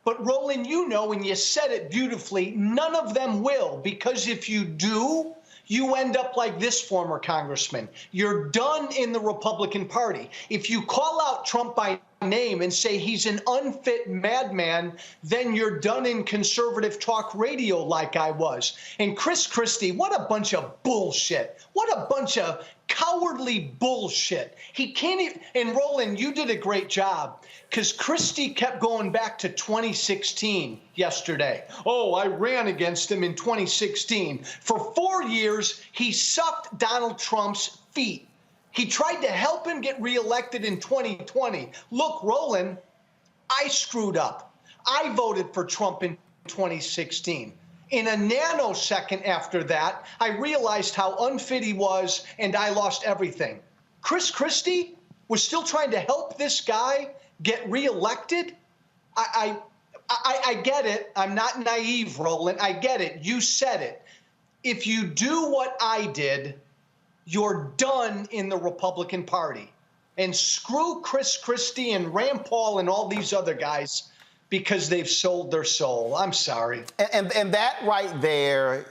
But Roland, you know, and you said it beautifully, none of them will, because if you do, you end up like this former congressman. You're done in the Republican Party. If you call out Trump by name and say he's an unfit madman, then you're done in conservative talk radio like I was. And Chris Christie, what a bunch of bullshit. What a bunch of cowardly bullshit. He can't even, and Roland, you did a great job, because Christie kept going back to 2016 yesterday. Oh, I ran against him in 2016. For 4 years, he sucked Donald Trump's feet. He tried to help him get reelected in 2020. Look, Roland, I screwed up. I voted for Trump in 2016. In a nanosecond after that, I realized how unfit he was, and I lost everything. Chris Christie was still trying to help this guy get reelected? I get it. I'm not naive, Roland. I get it. You said it. If you do what I did, you're done in the Republican Party. And screw Chris Christie and Rand Paul and all these other guys because they've sold their soul. I'm sorry. And that right there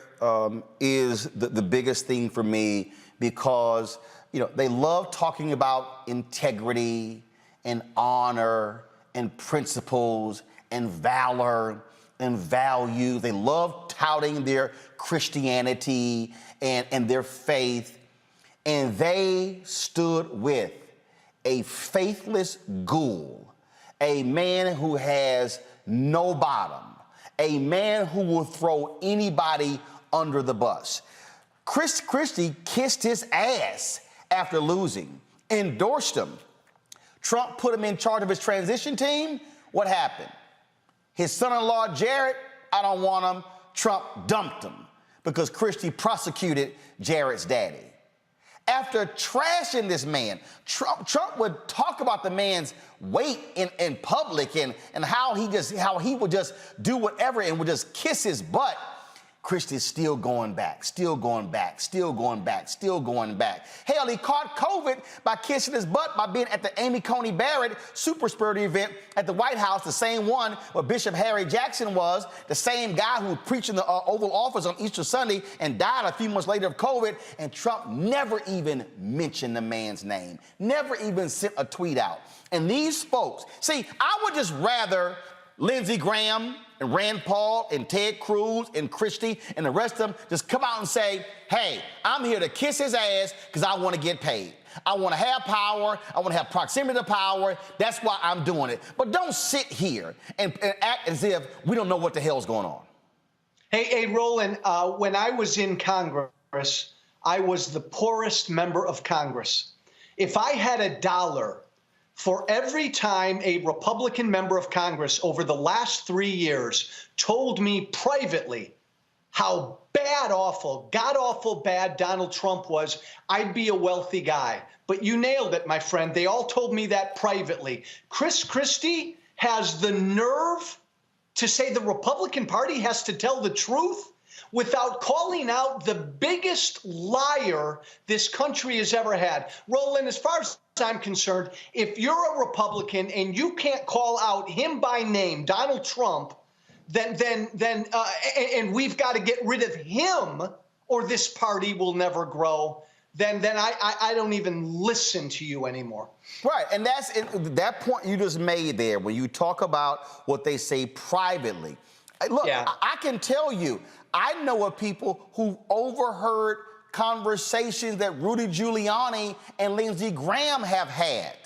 is the biggest thing for me, because, you know, they love talking about integrity and honor and principles and valor and value. They love touting their Christianity and their faith. And they stood with a faithless ghoul, a man who has no bottom, a man who will throw anybody under the bus. Chris Christie kissed his ass after losing, endorsed him. Trump put him in charge of his transition team. What happened? His son-in-law, Jared, I don't want him. Trump dumped him because Christie prosecuted Jared's daddy. After trashing this man, Trump would talk about the man's weight in public and how he would just do whatever and would just kiss his butt. Christie's still going back, still going back, still going back, still going back. Hell, he caught COVID by kissing his butt by being at the Amy Coney Barrett super spreader event at the White House, the same one where Bishop Harry Jackson was, the same guy who preached in the Oval Office on Easter Sunday and died a few months later of COVID, and Trump never even mentioned the man's name, never even sent a tweet out. And these folks, see, I would just rather Lindsey Graham and Rand Paul and Ted Cruz and Christie and the rest of them just come out and say, hey, I'm here to kiss his ass because I want to get paid. I want to have power. I want to have proximity to power. That's why I'm doing it. But don't sit here and act as if we don't know what the hell's going on. Hey, Roland, when I was in Congress, I was the poorest member of Congress. If I had $1 for every time a Republican member of Congress over the last 3 years told me privately how bad, awful, god-awful bad Donald Trump was, I'd be a wealthy guy. But you nailed it, my friend. They all told me that privately. Chris Christie has the nerve to say the Republican Party has to tell the truth without calling out the biggest liar this country has ever had. Roland, as far as I'm concerned, if you're a Republican and you can't call out him by name, Donald Trump, and we've got to get rid of him or this party will never grow, then I don't even listen to you anymore. Right, and that's that point you just made there when you talk about what they say privately. Look, yeah. I can tell you, I know of people who overheard conversations that Rudy Giuliani and Lindsey Graham have had,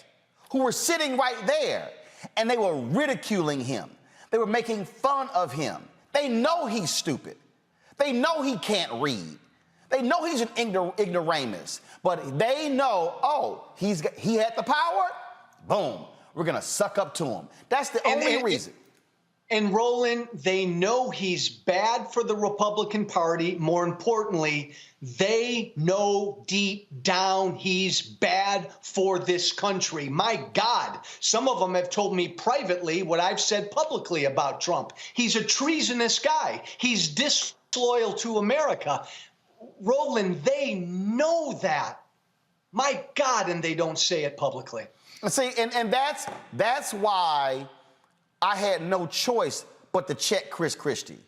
who were sitting right there, and they were ridiculing him. They were making fun of him. They know he's stupid. They know he can't read. They know he's an ignoramus, but they know, oh, he had the power? Boom, we're gonna suck up to him. That's the only reason. And Roland, they know he's bad for the Republican Party. More importantly, they know deep down he's bad for this country. My God, some of them have told me privately what I've said publicly about Trump. He's a treasonous guy. He's disloyal to America. Roland, they know that. My God, and they don't say it publicly. See, and that's why I had no choice but to check Chris Christie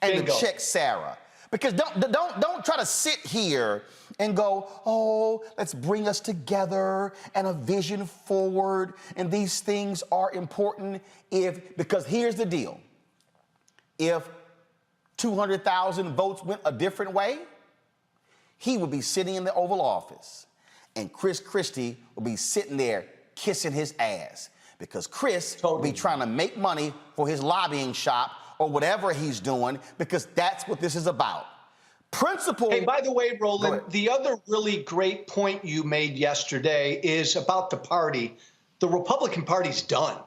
and to check Sarah. Because don't try to sit here and go, oh, let's bring us together and a vision forward, and these things are important because here's the deal. If 200,000 votes went a different way, he would be sitting in the Oval Office, and Chris Christie would be sitting there kissing his ass. Because Chris will be trying to make money for his lobbying shop or whatever he's doing, because that's what this is about. Principle. Hey, by the way, Roland, the other really great point you made yesterday is about the party. The Republican Party's done.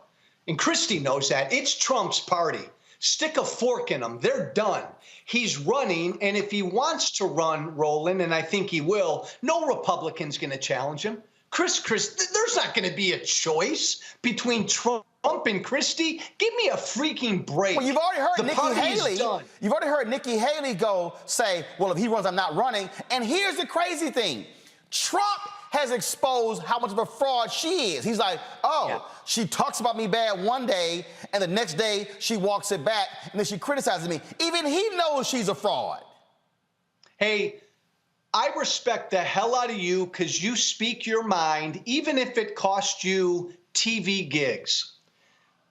And Christie knows that. It's Trump's party. Stick a fork in them. They're done. He's running, and if he wants to run, Roland, and I think he will, no Republican's going to challenge him. Chris, there's not going to be a choice between Trump and Christie. Give me a freaking break. Well, you've already heard Nikki Haley. You've already heard Nikki Haley say, well, if he runs, I'm not running. And here's the crazy thing. Trump has exposed how much of a fraud she is. He's like, oh, she talks about me bad one day, and the next day she walks it back, and then she criticizes me. Even he knows she's a fraud. Hey, I respect the hell out of you because you speak your mind, even if it cost you TV gigs.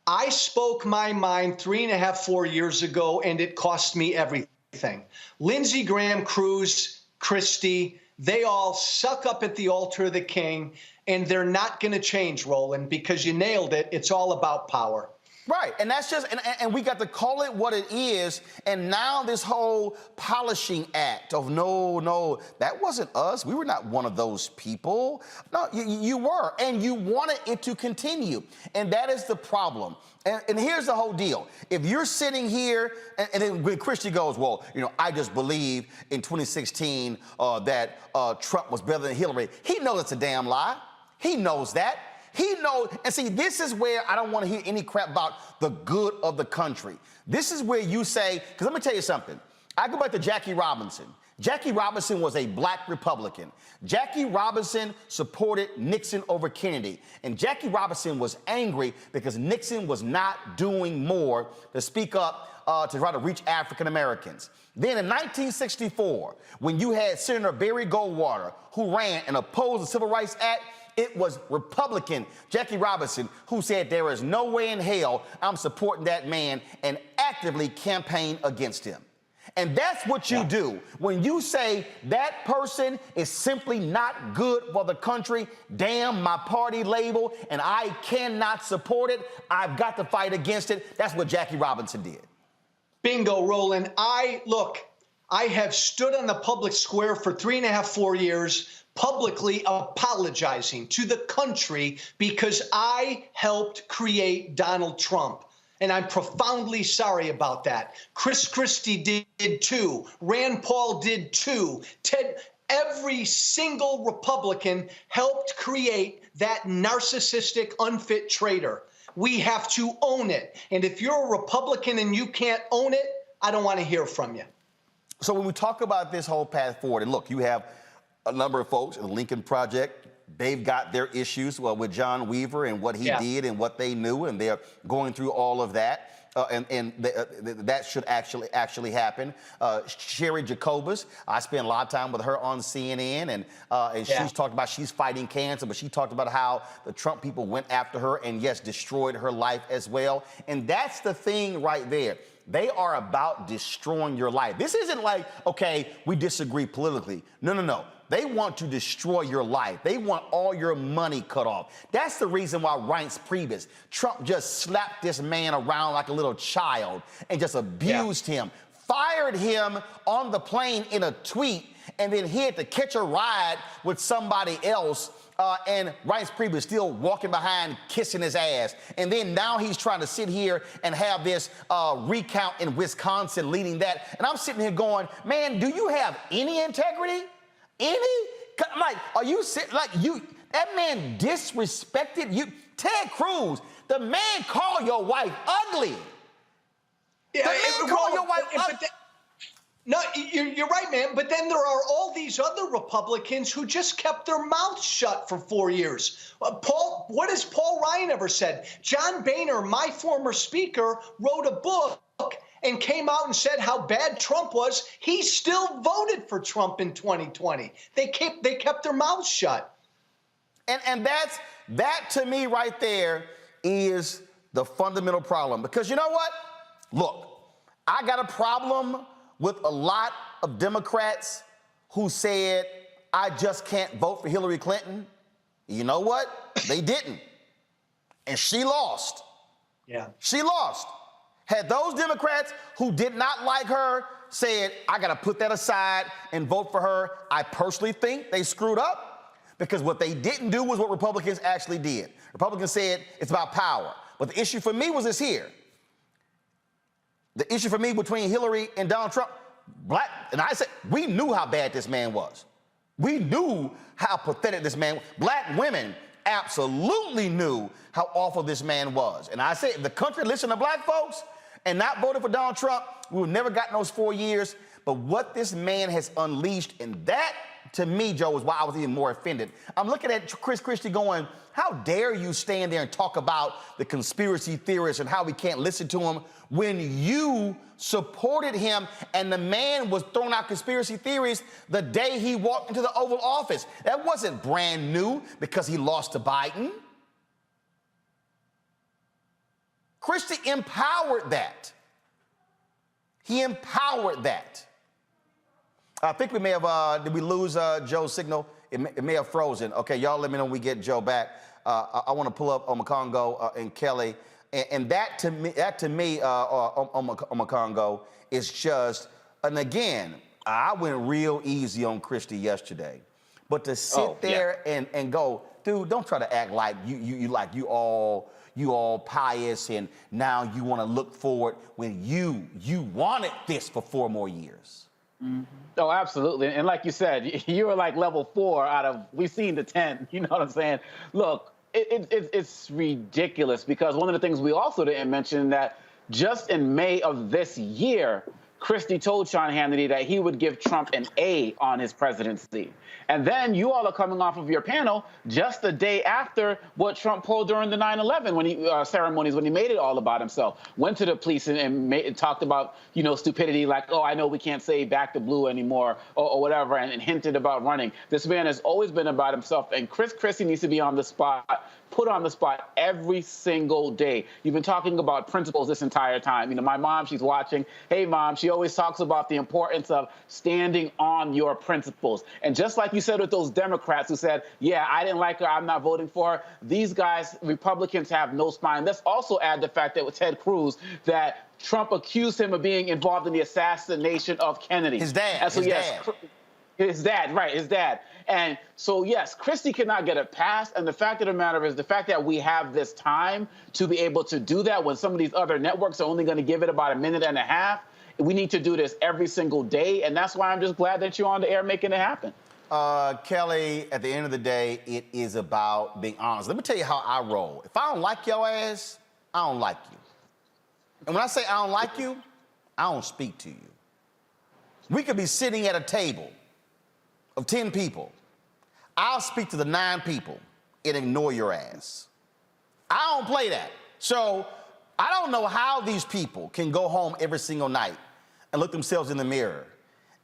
I spoke my mind 3.5, 4 years ago, and it cost me everything. Lindsey Graham, Cruz, Christie, they all suck up at the altar of the king, and they're not going to change, Roland, because you nailed it. It's all about power. Right, and that's just, and we got to call it what it is, and now this whole polishing act of no, that wasn't us. We were not one of those people. No, you were, and you wanted it to continue, and that is the problem. And here's the whole deal. If you're sitting here, and then when Christie goes, well, you know, I just believe in 2016 that Trump was better than Hillary. He knows it's a damn lie. He knows that. He knows, and see, this is where I don't want to hear any crap about the good of the country. This is where you say, because let me tell you something. I go back to Jackie Robinson. Jackie Robinson was a black Republican. Jackie Robinson supported Nixon over Kennedy. And Jackie Robinson was angry because Nixon was not doing more to speak up to try to reach African Americans. Then in 1964, when you had Senator Barry Goldwater, who ran and opposed the Civil Rights Act, it was Republican Jackie Robinson who said there is no way in hell I'm supporting that man and actively campaigned against him. And that's what you do. When you say that person is simply not good for the country, damn my party label, and I cannot support it, I've got to fight against it. That's what Jackie Robinson did. Bingo, Roland. I have stood on the public square for 3.5, 4 years, publicly apologizing to the country because I helped create Donald Trump. And I'm profoundly sorry about that. Chris Christie did too. Rand Paul did too. Every single Republican helped create that narcissistic, unfit traitor. We have to own it. And if you're a Republican and you can't own it, I don't want to hear from you. So when we talk about this whole path forward, and look, you have a number of folks in the Lincoln Project. They've got their issues with John Weaver and what he did and what they knew, and they're going through all of that. That should actually happen. Sherry Jacobus, I spent a lot of time with her on CNN, and she's talked about she's fighting cancer, but she talked about how the Trump people went after her and, yes, destroyed her life as well. And that's the thing right there. They are about destroying your life. This isn't like, okay, we disagree politically. No. They want to destroy your life. They want all your money cut off. That's the reason why Reince Priebus, Trump just slapped this man around like a little child and just abused him, fired him on the plane in a tweet, and then he had to catch a ride with somebody else. And Reince Priebus still walking behind, kissing his ass. And then now he's trying to sit here and have this recount in Wisconsin leading that. And I'm sitting here going, man, do you have any integrity? Any? Like, are you like you? That man disrespected you. Ted Cruz, the man called your wife ugly. Yeah, the man called your wife ugly. No, you're right, man. But then there are all these other Republicans who just kept their mouths shut for 4 years. What has Paul Ryan ever said? John Boehner, my former speaker, wrote a book and came out and said how bad Trump was. He still voted for Trump in 2020. They kept their mouths shut. And that to me right there is the fundamental problem. Because you know what? Look, I got a problem with a lot of Democrats who said, I just can't vote for Hillary Clinton. You know what? They didn't. And she lost. Yeah. She lost. Had those Democrats who did not like her said, I got to put that aside and vote for her, I personally think they screwed up, because what they didn't do was what Republicans actually did. Republicans said it's about power. But the issue for me was this here. The issue for me between Hillary and Donald Trump, and I said, we knew how bad this man was. We knew how pathetic this man was. Black women absolutely knew how awful this man was. And I said, if the country listened to black folks and not voted for Donald Trump, we would never gotten those 4 years. But what this man has unleashed in that to me, Joe, is why I was even more offended. I'm looking at Chris Christie going, how dare you stand there and talk about the conspiracy theorists and how we can't listen to him when you supported him and the man was throwing out conspiracy theories the day he walked into the Oval Office. That wasn't brand new because he lost to Biden. Christie empowered that. He empowered that. I think we may have, did we lose Joe's signal? It may have frozen. Okay, y'all let me know when we get Joe back. I want to pull up Omakongo and Kelly. And that to me, Omakongo, is just, and again, I went real easy on Christie yesterday. But to sit there and go, dude, don't try to act like you all pious and now you want to look forward when you wanted this for 4 more years. Mm-hmm. Oh, absolutely. And like you said, you were like level 4 out of, we've seen the 10, you know what I'm saying? Look, it's ridiculous because one of the things we also didn't mention that just in May of this year, Christie told Sean Hannity that he would give Trump an A on his presidency. And then you all are coming off of your panel just the day after what Trump pulled during the 9/11 when he ceremonies, when he made it all about himself. Went to the police and talked about, you know, stupidity like, oh, I know we can't say back to blue anymore or whatever, and hinted about running. This man has always been about himself, and Chris Christie needs to be on the spot, put on the spot every single day. You've been talking about principles this entire time. You know, my mom, she's watching. Hey, Mom, she always talks about the importance of standing on your principles. And just like you said with those Democrats who said, yeah, I didn't like her, I'm not voting for her, these guys, Republicans, have no spine. Let's also add the fact that with Ted Cruz, that Trump accused him of being involved in the assassination of Kennedy. His dad. And so, his dad, right, his dad. And so, yes, Christie cannot get it passed. And the fact of the matter is the fact that we have this time to be able to do that when some of these other networks are only going to give it about 1.5 minutes. We need to do this every single day. And that's why I'm just glad that you're on the air making it happen. Kelly, at the end of the day, it is about being honest. Let me tell you how I roll. If I don't like your ass, I don't like you. And when I say I don't like you, I don't speak to you. We could be sitting at a table of 10 people. I'll speak to the 9 people and ignore your ass. I don't play that. So I don't know how these people can go home every single night and look themselves in the mirror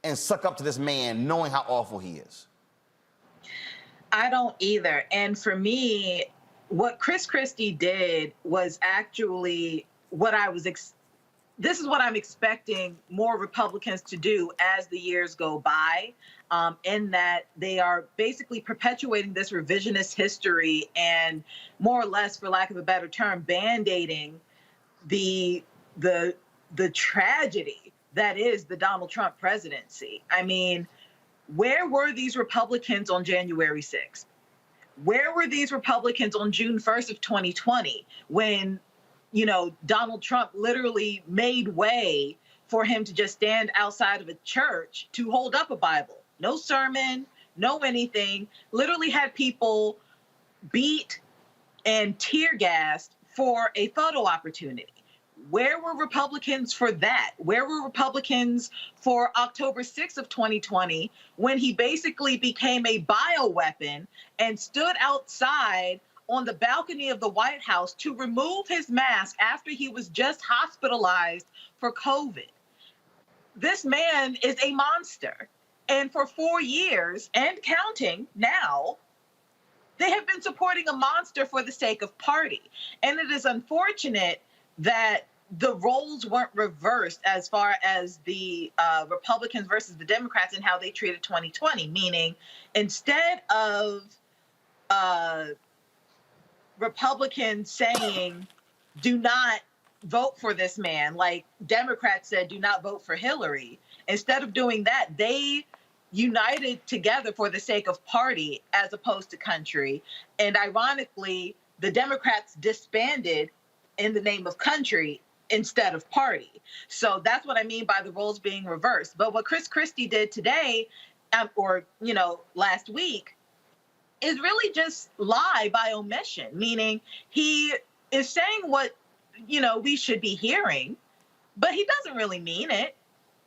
and suck up to this man knowing how awful he is. I don't either. And for me, what Chris Christie did was actually what I was this is what I'm expecting more Republicans to do as the years go by, in that they are basically perpetuating this revisionist history and more or less, for lack of a better term, band-aiding the tragedy that is the Donald Trump presidency. I mean, where were these Republicans on January 6th? Where were these Republicans on June 1st of 2020 when, you know, Donald Trump literally made way for him to just stand outside of a church to hold up a Bible? No sermon, no anything. Literally had people beat and tear gassed for a photo opportunity. Where were Republicans for that? Where were Republicans for October 6th of 2020 when he basically became a bioweapon and stood outside on the balcony of the White House to remove his mask after he was just hospitalized for COVID? This man is a monster. And for 4 years and counting now, they have been supporting a monster for the sake of party. And it is unfortunate that the roles weren't reversed as far as the Republicans versus the Democrats and how they treated 2020, meaning instead of Republicans saying, do not vote for this man, like Democrats said, do not vote for Hillary. Instead of doing that, they united together for the sake of party as opposed to country. And ironically, the Democrats disbanded in the name of country instead of party. So that's what I mean by the roles being reversed. But what Chris Christie did today, or, you know, last week, is really just lie by omission, meaning he is saying what, you know, we should be hearing, but he doesn't really mean it.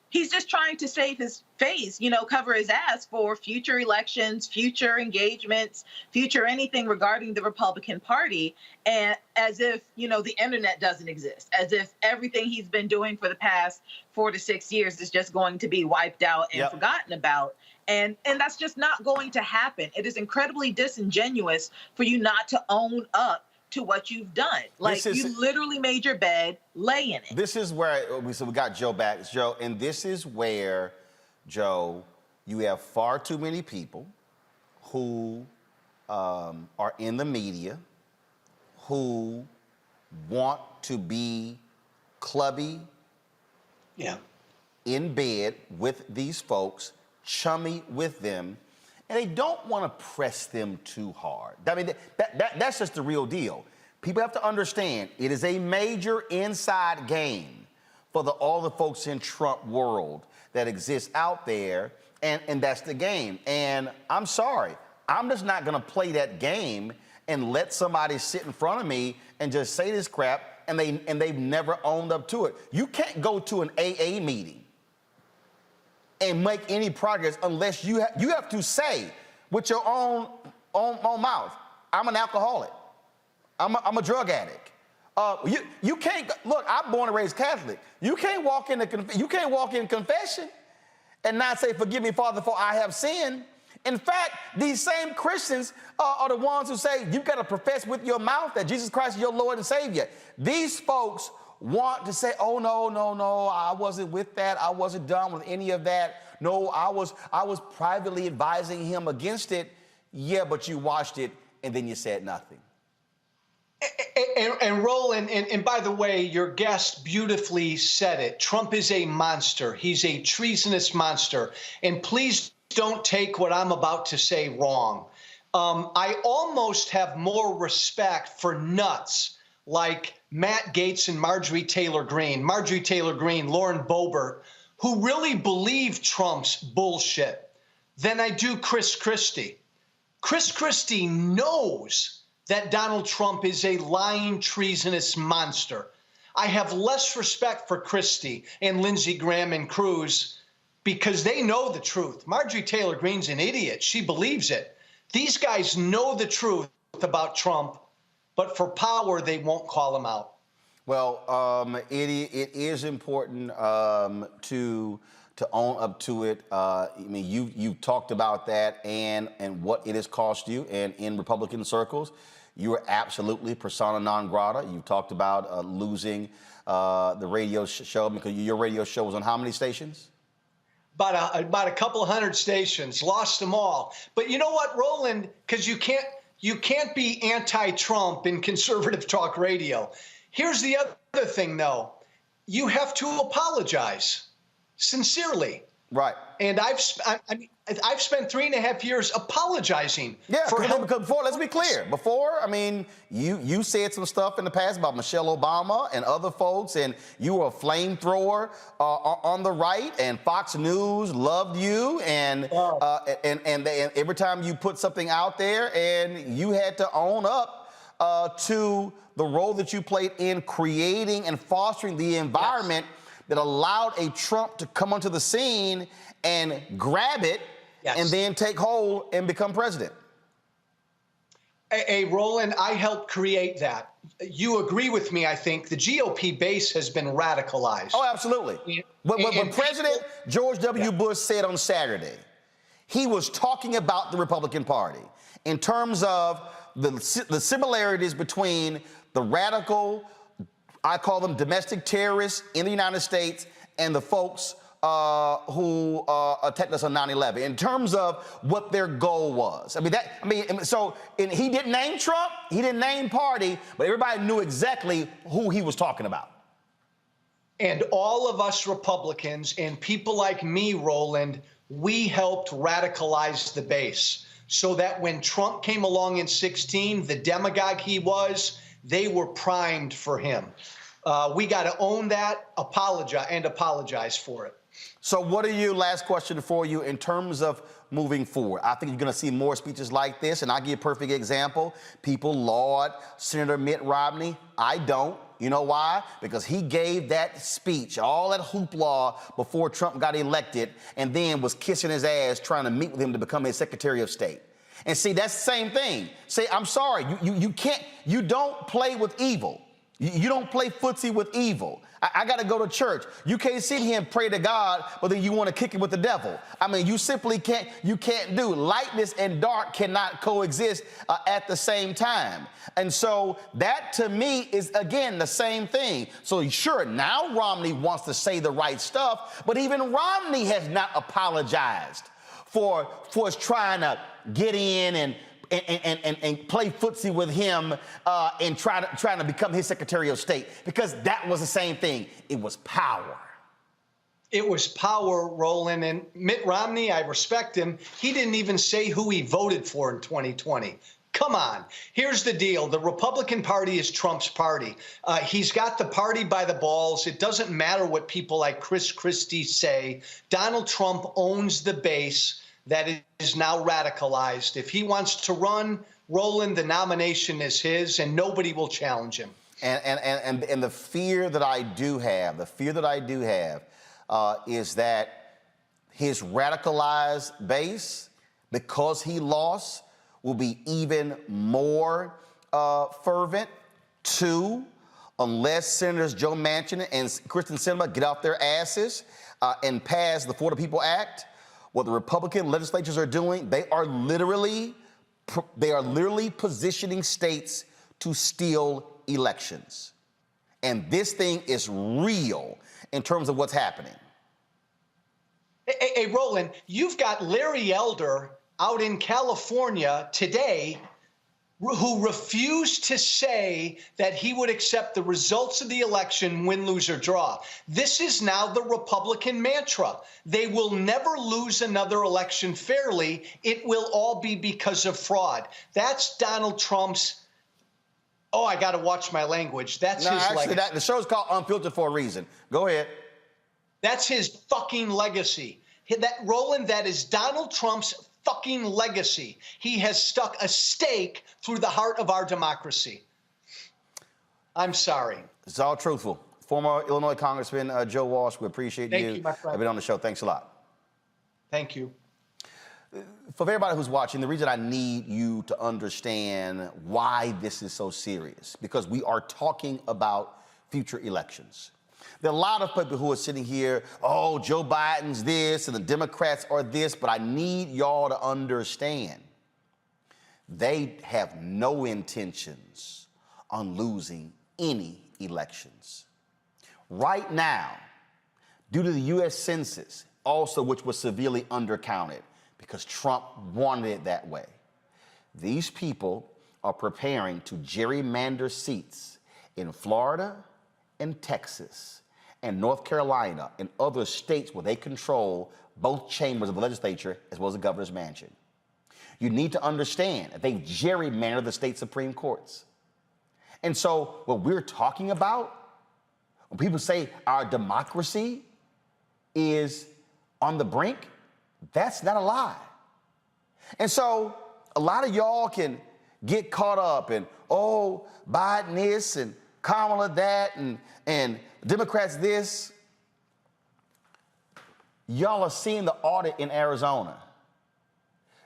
he's just trying to save his face, cover his ass for future elections, future engagements, future anything regarding the Republican Party. And as if, the internet doesn't exist, as if everything he's been doing for the past 4 to 6 years is just going to be wiped out and forgotten about. And that's just not going to happen. It is incredibly disingenuous for you not to own up to what you've done. You literally made your bed, lay in it. This is where we got Joe back. Joe, and this is where, Joe, you have far too many people who are in the media who want to be clubby, in bed with these folks, chummy with them, and they don't want to press them too hard. I mean, that's just the real deal. People have to understand it is a major inside game for all the folks in Trump world that exist out there, and that's the game. And I'm sorry, I'm just not going to play that game and let somebody sit in front of me and just say this crap, and they've never owned up to it. You can't go to an AA meeting and make any progress unless you have to say with your own mouth, I'm an alcoholic, I'm a drug addict. You can't look. I'm born and raised Catholic. You can't walk in confession and not say, "Forgive me, Father, for I have sinned." In fact, these same Christians are the ones who say you've got to profess with your mouth that Jesus Christ is your Lord and Savior. These folks want to say, "Oh no, I wasn't with that. I wasn't done with any of that. No, I was privately advising him against it." Yeah, but you watched it and then you said nothing. And Roland, and by the way, your guest beautifully said it. Trump is a monster. He's a treasonous monster. And please don't take what I'm about to say wrong. I almost have more respect for nuts like Matt Gaetz and Marjorie Taylor Greene, Lauren Boebert, who really believe Trump's bullshit, than I do Chris Christie. Chris Christie knows that Donald Trump is a lying, treasonous monster. I have less respect for Christie and Lindsey Graham and Cruz because they know the truth. Marjorie Taylor Greene's an idiot. She believes it. These guys know the truth about Trump, but for power, they won't call him out. Well, it is important to own up to it. I mean, you talked about that and what it has cost you, and in Republican circles, you are absolutely persona non grata. You've talked about losing the radio show because your radio show was on how many stations? About a couple hundred stations, lost them all. But you know what, Roland? Because you can't be anti-Trump in conservative talk radio. Here's the other thing, though. You have to apologize sincerely. Right. And I've spent 3.5 years apologizing. Yeah, because before, let's be clear. Before, I mean, you said some stuff in the past about Michelle Obama and other folks, and you were a flamethrower on the right, and Fox News loved you, and every time you put something out there, and you had to own up to the role that you played in creating and fostering the environment that allowed a Trump to come onto the scene and grab it and then take hold and become president. Hey, Roland, I helped create that. You agree with me, I think. The GOP base has been radicalized. Oh, absolutely. What President George W. Bush said on Saturday, he was talking about the Republican Party in terms of the similarities between the radical, I call them domestic terrorists in the United States, and the folks who attacked us on 9/11 in terms of what their goal was. He didn't name Trump, he didn't name party, but everybody knew exactly who he was talking about. And all of us Republicans and people like me, Roland, we helped radicalize the base so that when Trump came along in 2016, the demagogue he was, they were primed for him. We got to own that, apologize for it. So what are you, last question for you, in terms of moving forward? I think you're going to see more speeches like this, and I'll give you a perfect example. People laud Senator Mitt Romney. I don't. You know why? Because he gave that speech, all that hoopla before Trump got elected, and then was kissing his ass trying to meet with him to become his Secretary of State. And see, that's the same thing. Say, I'm sorry, you don't play with evil. You don't play footsie with evil. I got to go to church. You can't sit here and pray to God, but then you want to kick it with the devil. I mean, you simply can't do. Lightness and dark cannot coexist at the same time. And so that, to me, is, again, the same thing. So sure, now Romney wants to say the right stuff, but even Romney has not apologized for trying to get in and play footsie with him and trying to become his Secretary of State, because that was the same thing. It was power. It was power, Roland. And Mitt Romney, I respect him. He didn't even say who he voted for in 2020. Come on. Here's the deal. The Republican Party is Trump's party. He's got the party by the balls. It doesn't matter what people like Chris Christie say. Donald Trump owns the base that is now radicalized. If he wants to run, Roland, the nomination is his, and nobody will challenge him. And the fear that I do have, is that his radicalized base, because he lost, will be even more fervent. Two, unless Senators Joe Manchin and Kyrsten Sinema get off their asses and pass the For the People Act, what the Republican legislatures are doing, they are literally positioning states to steal elections. And this thing is real in terms of what's happening. Hey, Roland, you've got Larry Elder out in California today who refused to say that he would accept the results of the election, win, lose, or draw. This is now the Republican mantra. They will never lose another election fairly. It will all be because of fraud. That's Donald Trump's, I got to watch my language. That's his legacy. The show's called Unfiltered for a reason. Go ahead. That's his fucking legacy. Roland, that is Donald Trump's fucking legacy. He has stuck a stake through the heart of our democracy. I'm sorry. It's all truthful. Former Illinois Congressman Joe Walsh, we appreciate you. Thank you, my friend. I've been on the show. Thanks a lot. Thank you. For everybody who's watching, the reason I need you to understand why this is so serious, because we are talking about future elections. There are a lot of people who are sitting here, Joe Biden's this and the Democrats are this, but I need y'all to understand they have no intentions on losing any elections. Right now, due to the U.S. Census, also which was severely undercounted because Trump wanted it that way, these people are preparing to gerrymander seats in Florida and Texas and North Carolina and other states where they control both chambers of the legislature as well as the governor's mansion. You need to understand that they've gerrymandered the state Supreme Courts. And so what we're talking about, when people say our democracy is on the brink, that's not a lie. And so a lot of y'all can get caught up in, Biden this and Kamala that and Democrats this. Y'all are seeing the audit in Arizona.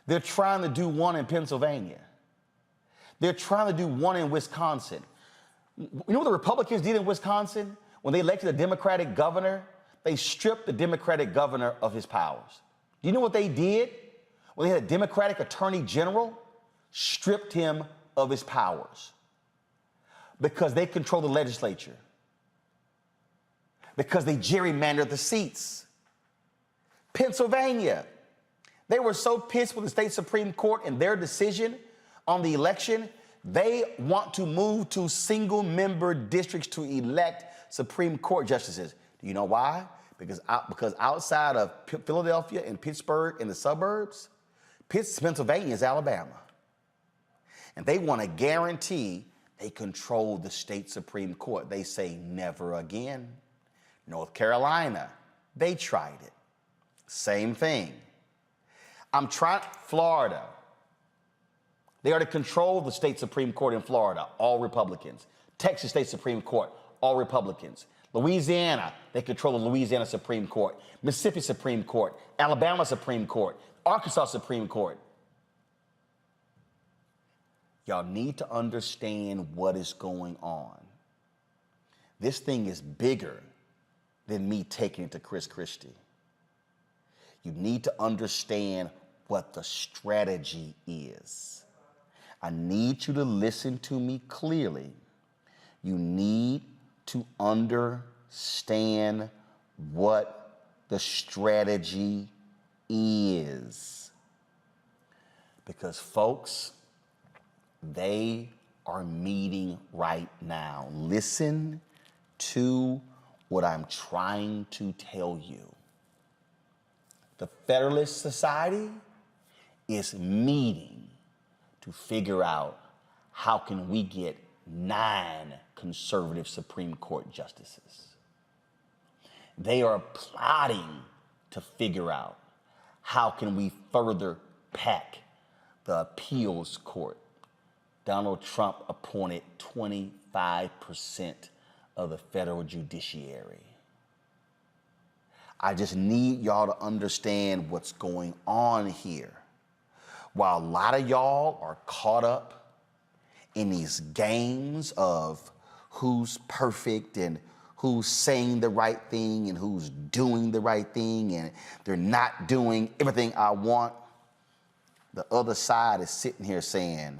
They're trying to do one in Pennsylvania. They're trying to do one in Wisconsin. You know what the Republicans did in Wisconsin? When they elected a Democratic governor, they stripped the Democratic governor of his powers. Do you know what they did? When they had a Democratic attorney general, stripped him of his powers. Because they control the legislature. Because they gerrymandered the seats. Pennsylvania, they were so pissed with the state Supreme Court and their decision on the election, they want to move to single-member districts to elect Supreme Court justices. Do you know why? Because outside of Philadelphia and Pittsburgh and the suburbs, Pennsylvania is Alabama. And they want to guarantee they control the state Supreme Court. They say never again. North Carolina, they tried it. Same thing. Florida. They are to control the state Supreme Court in Florida, all Republicans. Texas State Supreme Court, all Republicans. Louisiana, they control the Louisiana Supreme Court. Mississippi Supreme Court. Alabama Supreme Court. Arkansas Supreme Court. Y'all need to understand what is going on. This thing is bigger than me taking it to Chris Christie. You need to understand what the strategy is. I need you to listen to me clearly. You need to understand what the strategy is. Because folks, they are meeting right now. Listen to what I'm trying to tell you. The Federalist Society is meeting to figure out how can we get 9 conservative Supreme Court justices. They are plotting to figure out how can we further pack the appeals court. Donald Trump appointed 25% of the federal judiciary. I just need y'all to understand what's going on here. While a lot of y'all are caught up in these games of who's perfect and who's saying the right thing and who's doing the right thing and they're not doing everything I want, the other side is sitting here saying,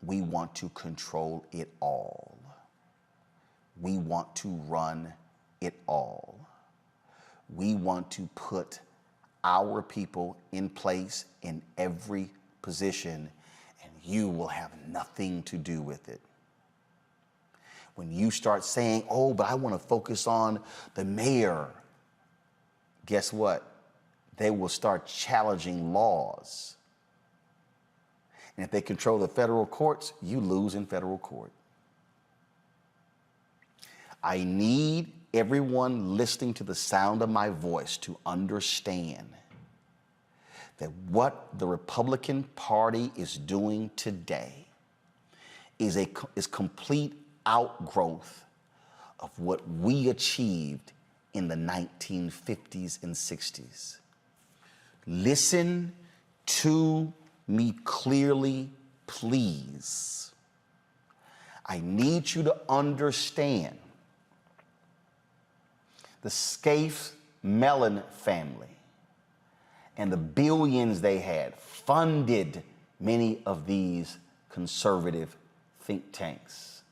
we want to control it all. We want to run it all. We want to put our people in place in every position, and you will have nothing to do with it. When you start saying, oh, but I want to focus on the mayor, guess what? They will start challenging laws. And if they control the federal courts, you lose in federal court. I need everyone listening to the sound of my voice to understand that what the Republican Party is doing today is complete outgrowth of what we achieved in the 1950s and 60s. Listen to me clearly, please. I need you to understand the Scaife-Mellon family and the billions they had funded many of these conservative think tanks.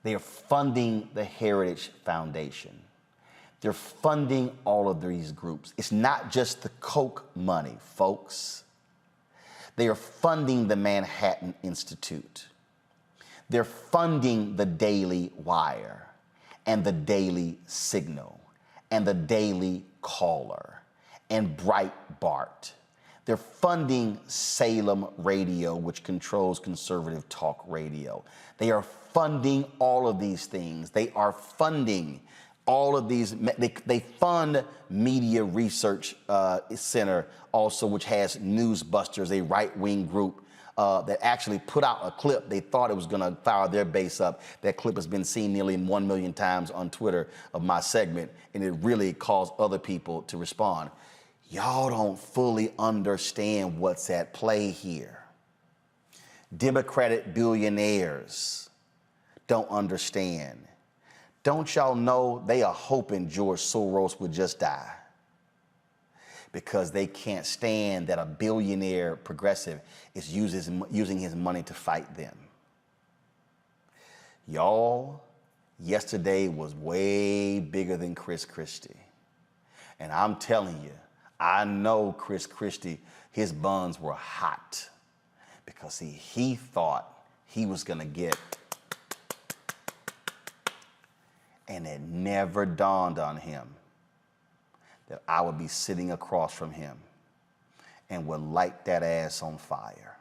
They are funding the Heritage Foundation. They're funding all of these groups. It's not just the Koch money, folks. They are funding the Manhattan Institute. They're funding the Daily Wire and the Daily Signal and the Daily Caller and Breitbart. They're funding Salem Radio, which controls conservative talk radio. They are funding all of these things. They are funding all of these. They fund Media Research Center also, which has Newsbusters, a right-wing group that actually put out a clip. They thought it was going to fire their base up. That clip has been seen nearly 1 million times on Twitter of my segment, and it really caused other people to respond. Y'all don't fully understand what's at play here. Democratic billionaires don't understand. Don't y'all know they are hoping George Soros would just die? Because they can't stand that a billionaire progressive is using his money to fight them. Y'all, yesterday was way bigger than Chris Christie. And I'm telling you, I know Chris Christie, his buns were hot. Because he thought he was gonna get, and it never dawned on him that I would be sitting across from him and would light that ass on fire.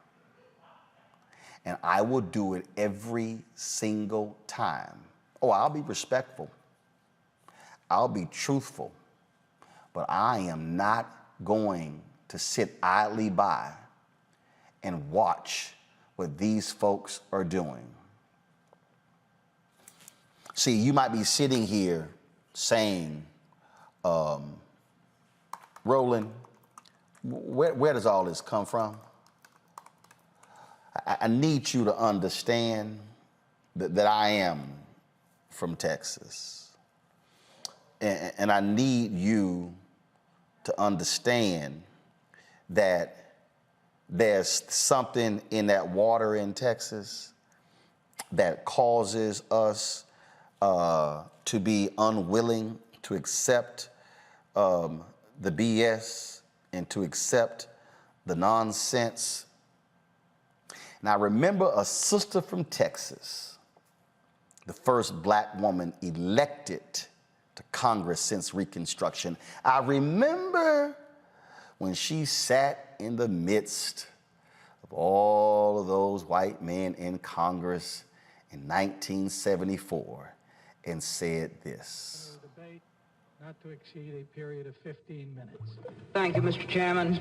And I will do it every single time. Oh, I'll be respectful. I'll be truthful. But I am not going to sit idly by and watch what these folks are doing. See, you might be sitting here saying, Roland, where does all this come from? I need you to understand that I am from Texas. And I need you to understand that there's something in that water in Texas that causes us to be unwilling to accept the BS and to accept the nonsense. And I remember a sister from Texas, the first black woman elected to Congress since Reconstruction. I remember when she sat in the midst of all of those white men in Congress in 1974 and said this. Debate not to exceed a period of 15 minutes. Thank you, Mr. Chairman.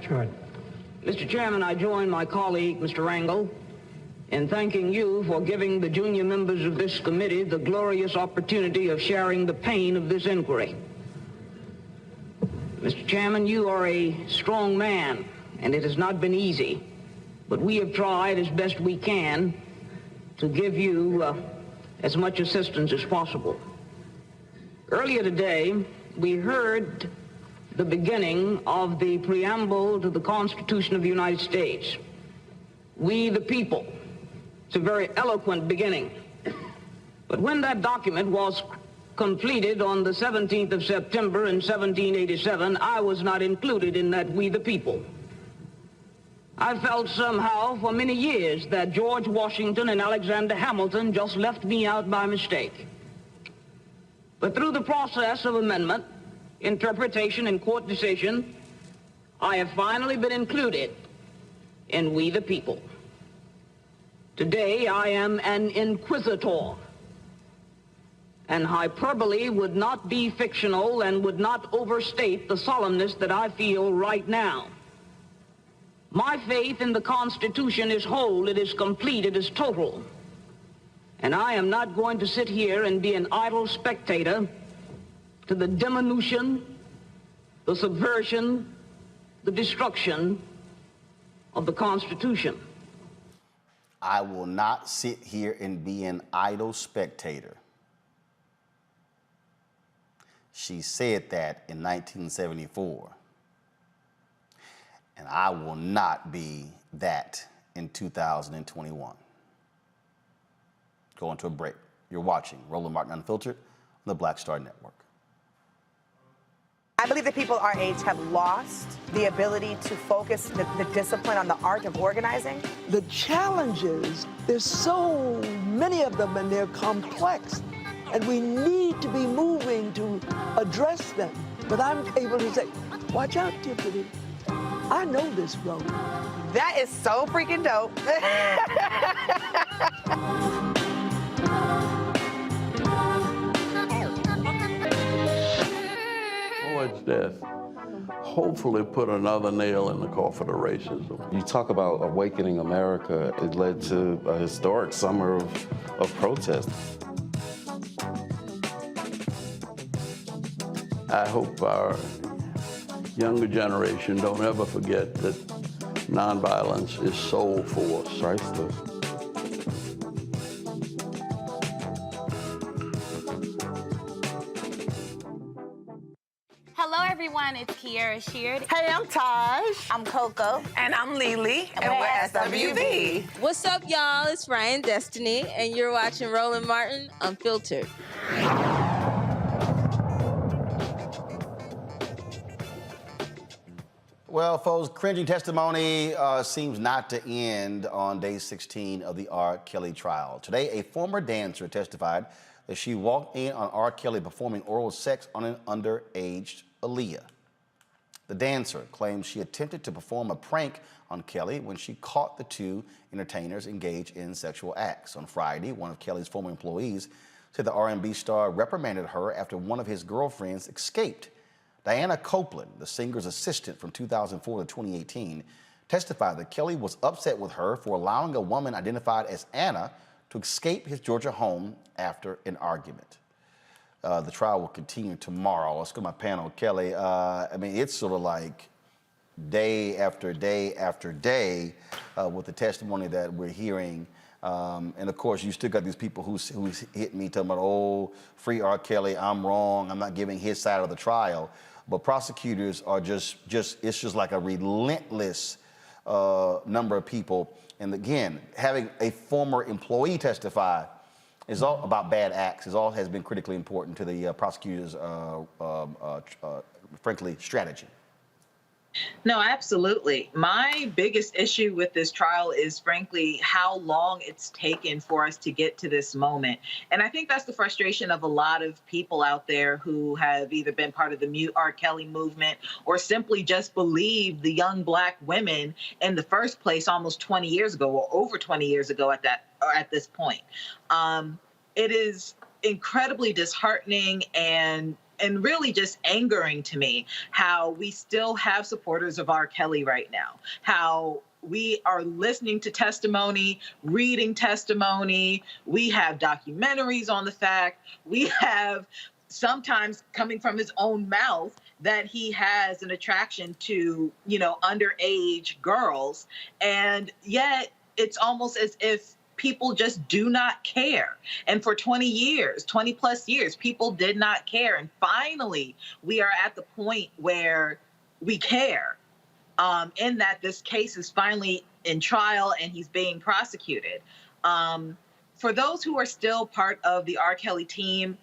Mr. Chairman, I join my colleague, Mr. Rangel, in thanking you for giving the junior members of this committee the glorious opportunity of sharing the pain of this inquiry. Mr. Chairman, you are a strong man, and it has not been easy, but we have tried as best we can to give you as much assistance as possible. Earlier today, we heard the beginning of the preamble to the Constitution of the United States. We the people. It's a very eloquent beginning. But when that document was completed on the 17th of September in 1787, I was not included in that we the people. I felt somehow for many years that George Washington and Alexander Hamilton just left me out by mistake. But through the process of amendment, interpretation, and court decision, I have finally been included in we the people. Today, I am an inquisitor, and hyperbole would not be fictional and would not overstate the solemnness that I feel right now. My faith in the Constitution is whole, it is complete, it is total. And I am not going to sit here and be an idle spectator to the diminution, the subversion, the destruction of the Constitution. I will not sit here and be an idle spectator. She said that in 1974. And I will not be that in 2021. Going to a break. You're watching Roland Martin Unfiltered on the Black Star Network. I believe that people our age have lost the ability to focus the discipline on the art of organizing. The challenges, there's so many of them and they're complex. And we need to be moving to address them. But I'm able to say, watch out, Tiffany. I know this road. That is so freaking dope. Floyd's death hopefully put another nail in the coffin of racism. You talk about awakening America. It led to a historic summer of protest. I hope our younger generation don't ever forget that nonviolence is soul force. Priceless. Hello, everyone. It's Kiara Sheard. Hey, I'm Taj. I'm Coco. And I'm Lily. And we're SWV. What's up, y'all? It's Ryan Destiny, and you're watching Roland Martin Unfiltered. Well, folks, cringing testimony seems not to end on day 16 of the R. Kelly trial. Today, a former dancer testified that she walked in on R. Kelly performing oral sex on an underage Aaliyah. The dancer claims she attempted to perform a prank on Kelly when she caught the two entertainers engaged in sexual acts. On Friday, one of Kelly's former employees said the R&B star reprimanded her after one of his girlfriends escaped. Diana Copeland, the singer's assistant from 2004 to 2018, testified that Kelly was upset with her for allowing a woman identified as Anna to escape his Georgia home after an argument. The trial will continue tomorrow. Let's go to my panel. Kelly, I mean, it's sort of like day after day after day with the testimony that we're hearing. And of course, you still got these people who hit me talking about, oh, free R. Kelly, I'm wrong, I'm not giving his side of the trial. But prosecutors are it's just like a relentless number of people. And again, having a former employee testify is all about bad acts. Has been critically important to the prosecutors' frankly, strategy. No, absolutely. My biggest issue with this trial is, frankly, how long it's taken for us to get to this moment. And I think that's the frustration of a lot of people out there who have either been part of the Mute R. Kelly movement or simply just believed the young Black women in the first place almost 20 years ago or over 20 years ago at this point. It is incredibly disheartening and really just angering to me how we still have supporters of R. Kelly right now, how we are listening to testimony, reading testimony, we have documentaries on the fact, we have sometimes coming from his own mouth that he has an attraction to, underage girls, and yet it's almost as if people just do not care. And for 20 plus years, people did not care. And finally, we are at the point where we care, in that this case is finally in trial and he's being prosecuted. For those who are still part of the R. Kelly team,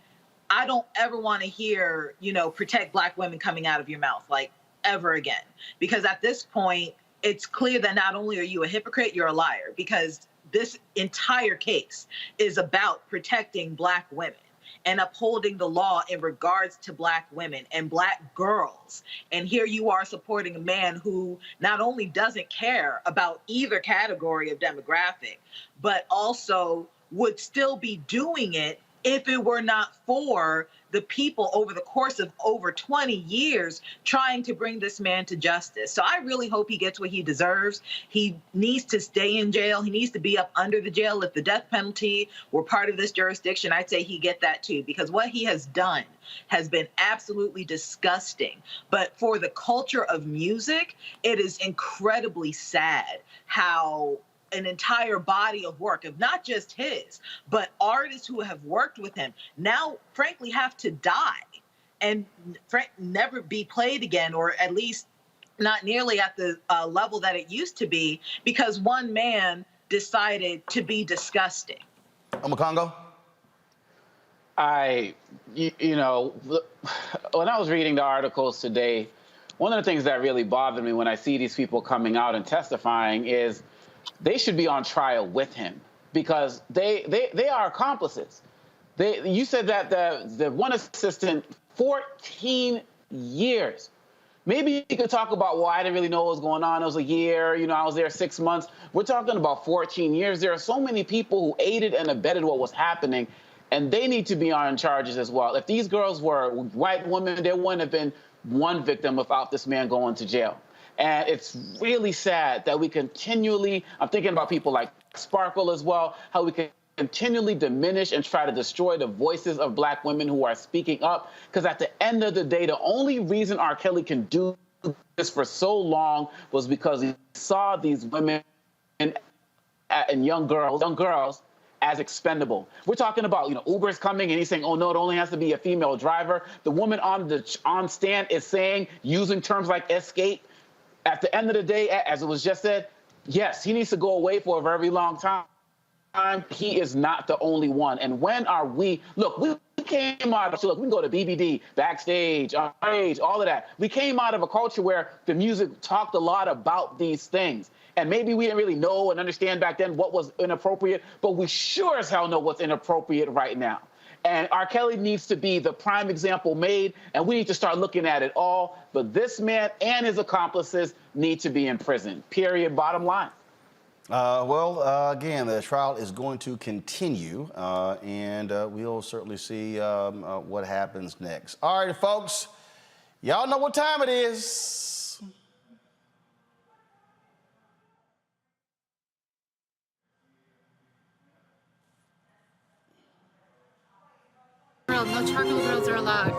I don't ever want to hear, protect Black women coming out of your mouth, like, ever again. Because at this point, it's clear that not only are you a hypocrite, you're a liar, because this entire case is about protecting Black women and upholding the law in regards to Black women and Black girls. And here you are supporting a man who not only doesn't care about either category of demographic, but also would still be doing it if it were not for the people over the course of over 20 years trying to bring this man to justice. So I really hope he gets what he deserves. He needs to stay in jail. He needs to be up under the jail. If the death penalty were part of this jurisdiction, I'd say he get that too, because what he has done has been absolutely disgusting. But for the culture of music, it is incredibly sad how an entire body of work of not just his, but artists who have worked with him now, frankly, have to die and never be played again, or at least not nearly at the level that it used to be, because one man decided to be disgusting. Omokongo? When I was reading the articles today, one of the things that really bothered me when I see these people coming out and testifying is they should be on trial with him, because they are accomplices. You said that the one assistant, 14 years. Maybe you could talk about, well, I didn't really know what was going on. It was a year, I was there 6 months. We're talking about 14 years. There are so many people who aided and abetted what was happening, and they need to be on charges as well. If these girls were white women, there wouldn't have been one victim without this man going to jail. And it's really sad that we continually, I'm thinking about people like Sparkle as well, how we can continually diminish and try to destroy the voices of Black women who are speaking up. Because at the end of the day, the only reason R. Kelly can do this for so long was because he saw these women and young girls as expendable. We're talking about, Uber's coming and he's saying, oh no, it only has to be a female driver. The woman on stand is saying, using terms like escape. At the end of the day, as it was just said, yes, he needs to go away for a very long time. He is not the only one. And when are we came out of, we can go to BBD, Backstage, Rage, all of that. We came out of a culture where the music talked a lot about these things. And maybe we didn't really know and understand back then what was inappropriate, but we sure as hell know what's inappropriate right now. And R. Kelly needs to be the prime example made, and we need to start looking at it all. But this man and his accomplices need to be in prison, period, bottom line. Again, the trial is going to continue, and we'll certainly see what happens next. All right, folks, y'all know what time it is. Pearl, no charcoal grills are allowed.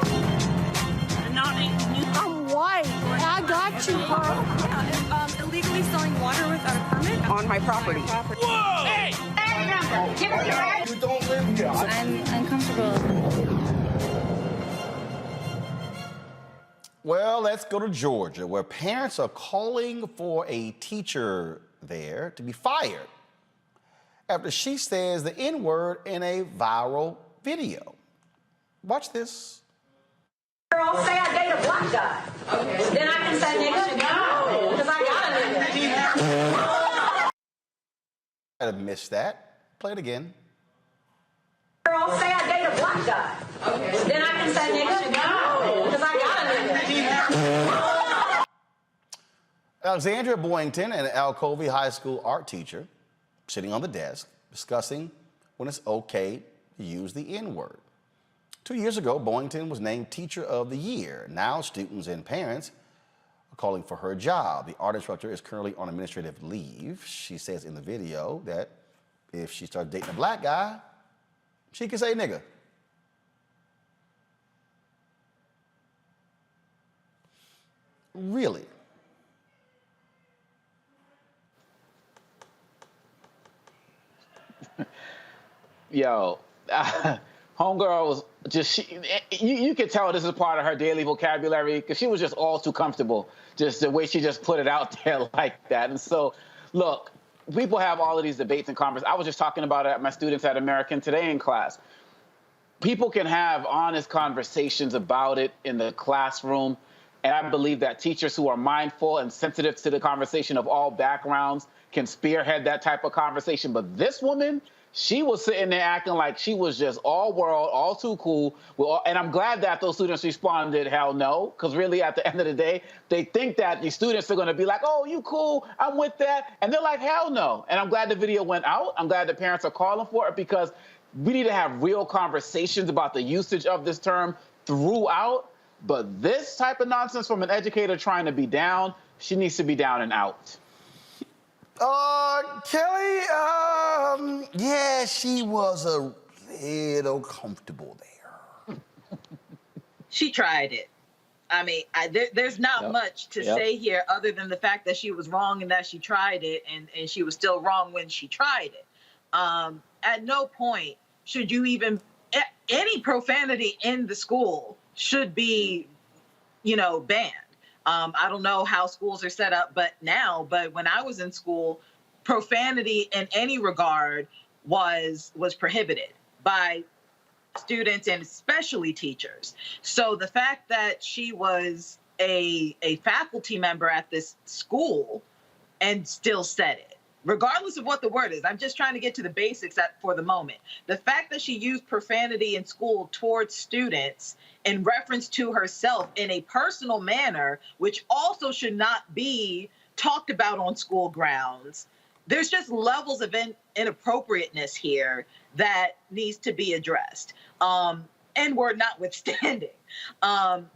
I'm white. I got you, Pearl. Yeah, illegally selling water without a permit On my property. Whoa! Hey! You don't live here. I'm uncomfortable. Well, let's go to Georgia, where parents are calling for a teacher there to be fired after she says the N-word in a viral video. Watch this. Girl, say I date a black guy. Okay. Then I can say nigga. No, because I got a nigga. I have missed that. Play it again. Girl, say I date a black guy. Okay. Then I can say nigga. No, because I got a nigga. Alexandria Boynton, an Alcovey High School art teacher, sitting on the desk discussing when it's okay to use the N-word. 2 years ago, Boynton was named Teacher of the Year. Now students and parents are calling for her job. The art instructor is currently on administrative leave. She says in the video that if she starts dating a black guy, she can say nigga. Really? Yo, homegirl was just, you could tell this is part of her daily vocabulary because she was just all too comfortable, just the way she just put it out there like that. And so, look, people have all of these debates and conversations. I was just talking about it at my students at American Today in class. People can have honest conversations about it in the classroom. And I believe that teachers who are mindful and sensitive to the conversation of all backgrounds can spearhead that type of conversation. But this woman, she was sitting there acting like she was just all world, all too cool. And I'm glad that those students responded, hell no, because really at the end of the day, they think that the students are going to be like, oh, you cool, I'm with that. And they're like, hell no. And I'm glad the video went out. I'm glad the parents are calling for it because we need to have real conversations about the usage of this term throughout. But this type of nonsense from an educator trying to be down, she needs to be down and out. Kelly, yeah, she was a little comfortable there. She tried it. I mean, there's not much to say here other than the fact that she was wrong and that she tried it, and she was still wrong when she tried it. At no point should you even, any profanity in the school should be, banned. I don't know how schools are set up, but when I was in school, profanity in any regard was prohibited by students and especially teachers. So the fact that she was a faculty member at this school and still said it, regardless of what the word is, I'm just trying to get to the basics for the moment. The fact that she used profanity in school towards students in reference to herself in a personal manner, which also should not be talked about on school grounds. There's just levels of inappropriateness here that needs to be addressed. N-word notwithstanding.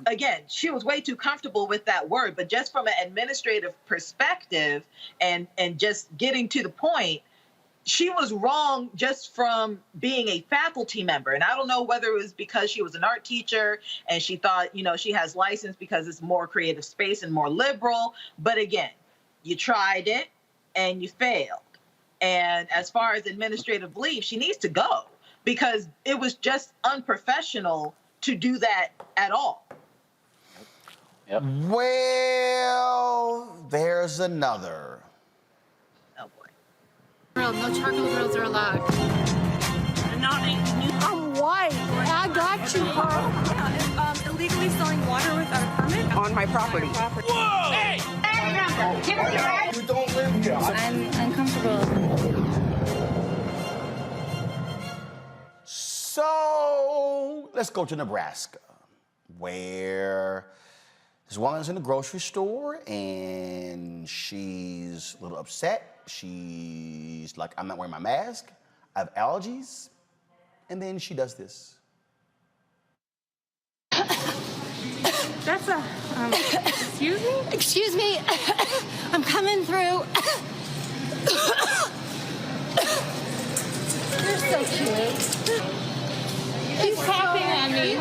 Again, she was way too comfortable with that word, but just from an administrative perspective and just getting to the point, she was wrong just from being a faculty member. And I don't know whether it was because she was an art teacher and she thought, she has license because it's more creative space and more liberal. But again, you tried it and you failed. And as far as administrative leave, she needs to go because it was just unprofessional to do that at all. Yep. Well, there's another. Oh boy. No charcoal grills are allowed. I'm white. I got you, Pearl. Yeah, illegally selling water without a permit On my property. Whoa! Hey! You don't live here. I'm uncomfortable. So let's go to Nebraska, where this woman's in the grocery store and she's a little upset. She's like, I'm not wearing my mask. I have allergies. And then she does this. That's a, excuse me? Excuse me. I'm coming through. You're so cute. She's coughing on me.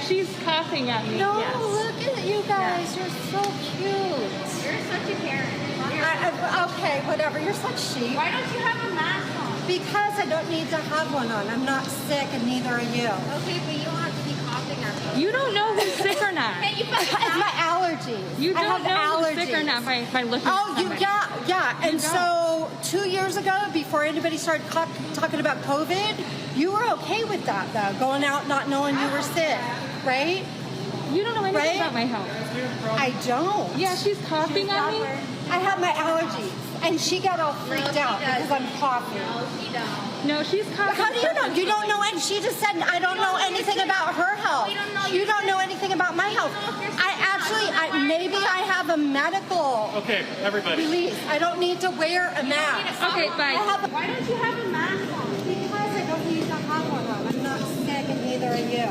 She's coughing on me. No, yes. look at you guys. You're so cute. You're such a Karen. Okay, whatever. You're such sheep. Why don't you have a mask on? Because I don't need to have one on. I'm not sick, and neither are you. Okay, but you don't have to be coughing at me. You don't know who's sick or not. It's my allergies. You I don't have know allergies. who's sick or not by looking at somebody. Yeah. And so 2 years ago, before anybody started talking about COVID, you were okay with that, though, going out not knowing you were sick, right? You don't know anything about my health. I don't. Yeah, she's coughing on me. I have my allergies. And she got all freaked out because I'm coughing. No, she don't. No, she's coughing. How do you know? You don't know, and she just said, I don't know anything about her health. You don't know anything about my health. Maybe I have a medical release. I don't need to wear a mask. Okay, fine. Why don't you have a mask on? Because I don't need to have one on. I'm not sick, and neither are you.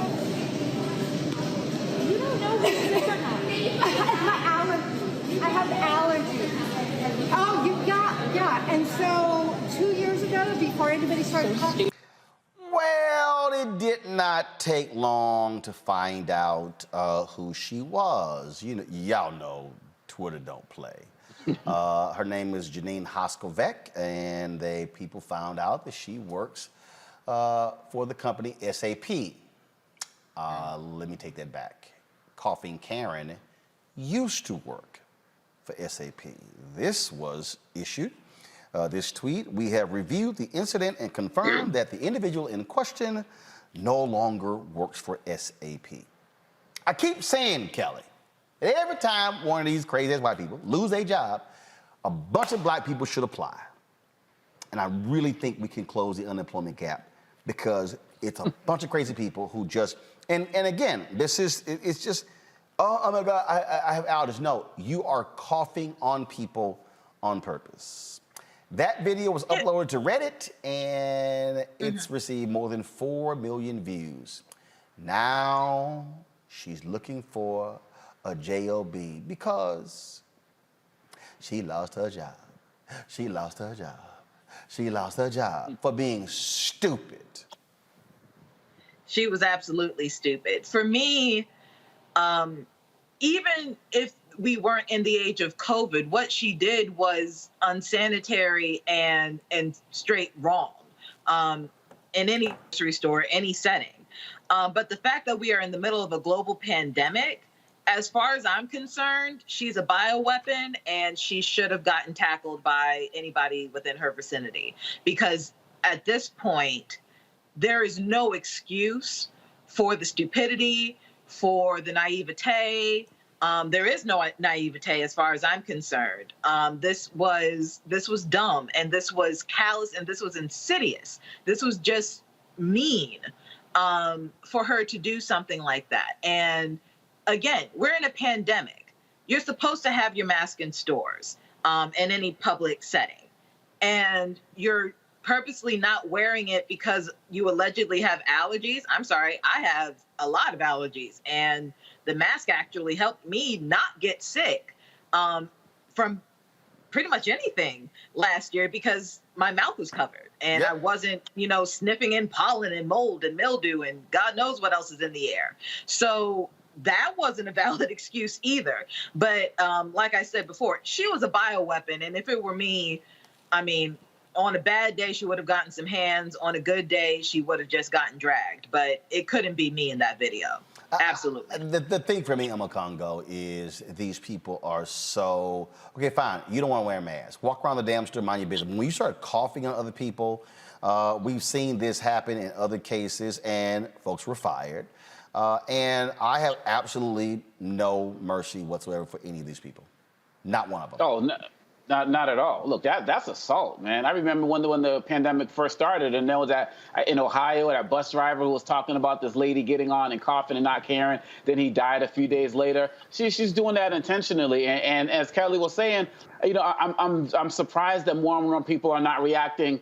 You don't know who's sick or not. I have allergies. Oh, yeah. And so 2 years ago, before anybody started talking. Well, it did not take long to find out who she was. Y'all know Twitter don't play. Her name is Janine Hoskovec, and people found out that she works for the company SAP. Let me take that back. Coughing Karen used to work for SAP. This was issued. This tweet: we have reviewed the incident and confirmed that the individual in question no longer works for SAP. I keep saying, Kelly, every time one of these crazy-ass white people lose a job, a bunch of black people should apply. And I really think we can close the unemployment gap because it's a bunch of crazy people who just, and again, it's just, oh my God, I have allergies. No, you are coughing on people on purpose. That video was uploaded to Reddit, and it's received more than 4 million views. Now she's looking for a job because she lost her job. She lost her job. She lost her job for being stupid. She was absolutely stupid. For me, even if we weren't in the age of COVID, what she did was unsanitary and straight wrong in any grocery store, any setting. But the fact that we are in the middle of a global pandemic, as far as I'm concerned, she's a bioweapon and she should have gotten tackled by anybody within her vicinity. Because at this point, there is no excuse for the stupidity, for the naivete. There is no naivete as far as I'm concerned. This was dumb, and this was callous, and this was insidious. This was just mean for her to do something like that. And again, we're in a pandemic. You're supposed to have your mask in stores, in any public setting, and you're purposely not wearing it because you allegedly have allergies. I'm sorry, I have a lot of allergies, and the mask actually helped me not get sick from pretty much anything last year because my mouth was covered and I wasn't, sniffing in pollen and mold and mildew and God knows what else is in the air. So that wasn't a valid excuse either. But like I said before, she was a bioweapon. And if it were me, on a bad day, she would have gotten some hands. On a good day, she would have just gotten dragged. But it couldn't be me in that video. Absolutely. The thing for me, Emma Congo, is these people are so, okay, fine, you don't want to wear a mask. Walk around the damn store, mind your business. When you start coughing on other people, we've seen this happen in other cases, and folks were fired. And I have absolutely no mercy whatsoever for any of these people. Not one of them. Oh, no. Not at all. Look, that's assault, man. I remember when the pandemic first started, and there was that in Ohio, that bus driver who was talking about this lady getting on and coughing and not caring. Then he died a few days later. She's doing that intentionally. And as Kelly was saying, I'm surprised that more and more people are not reacting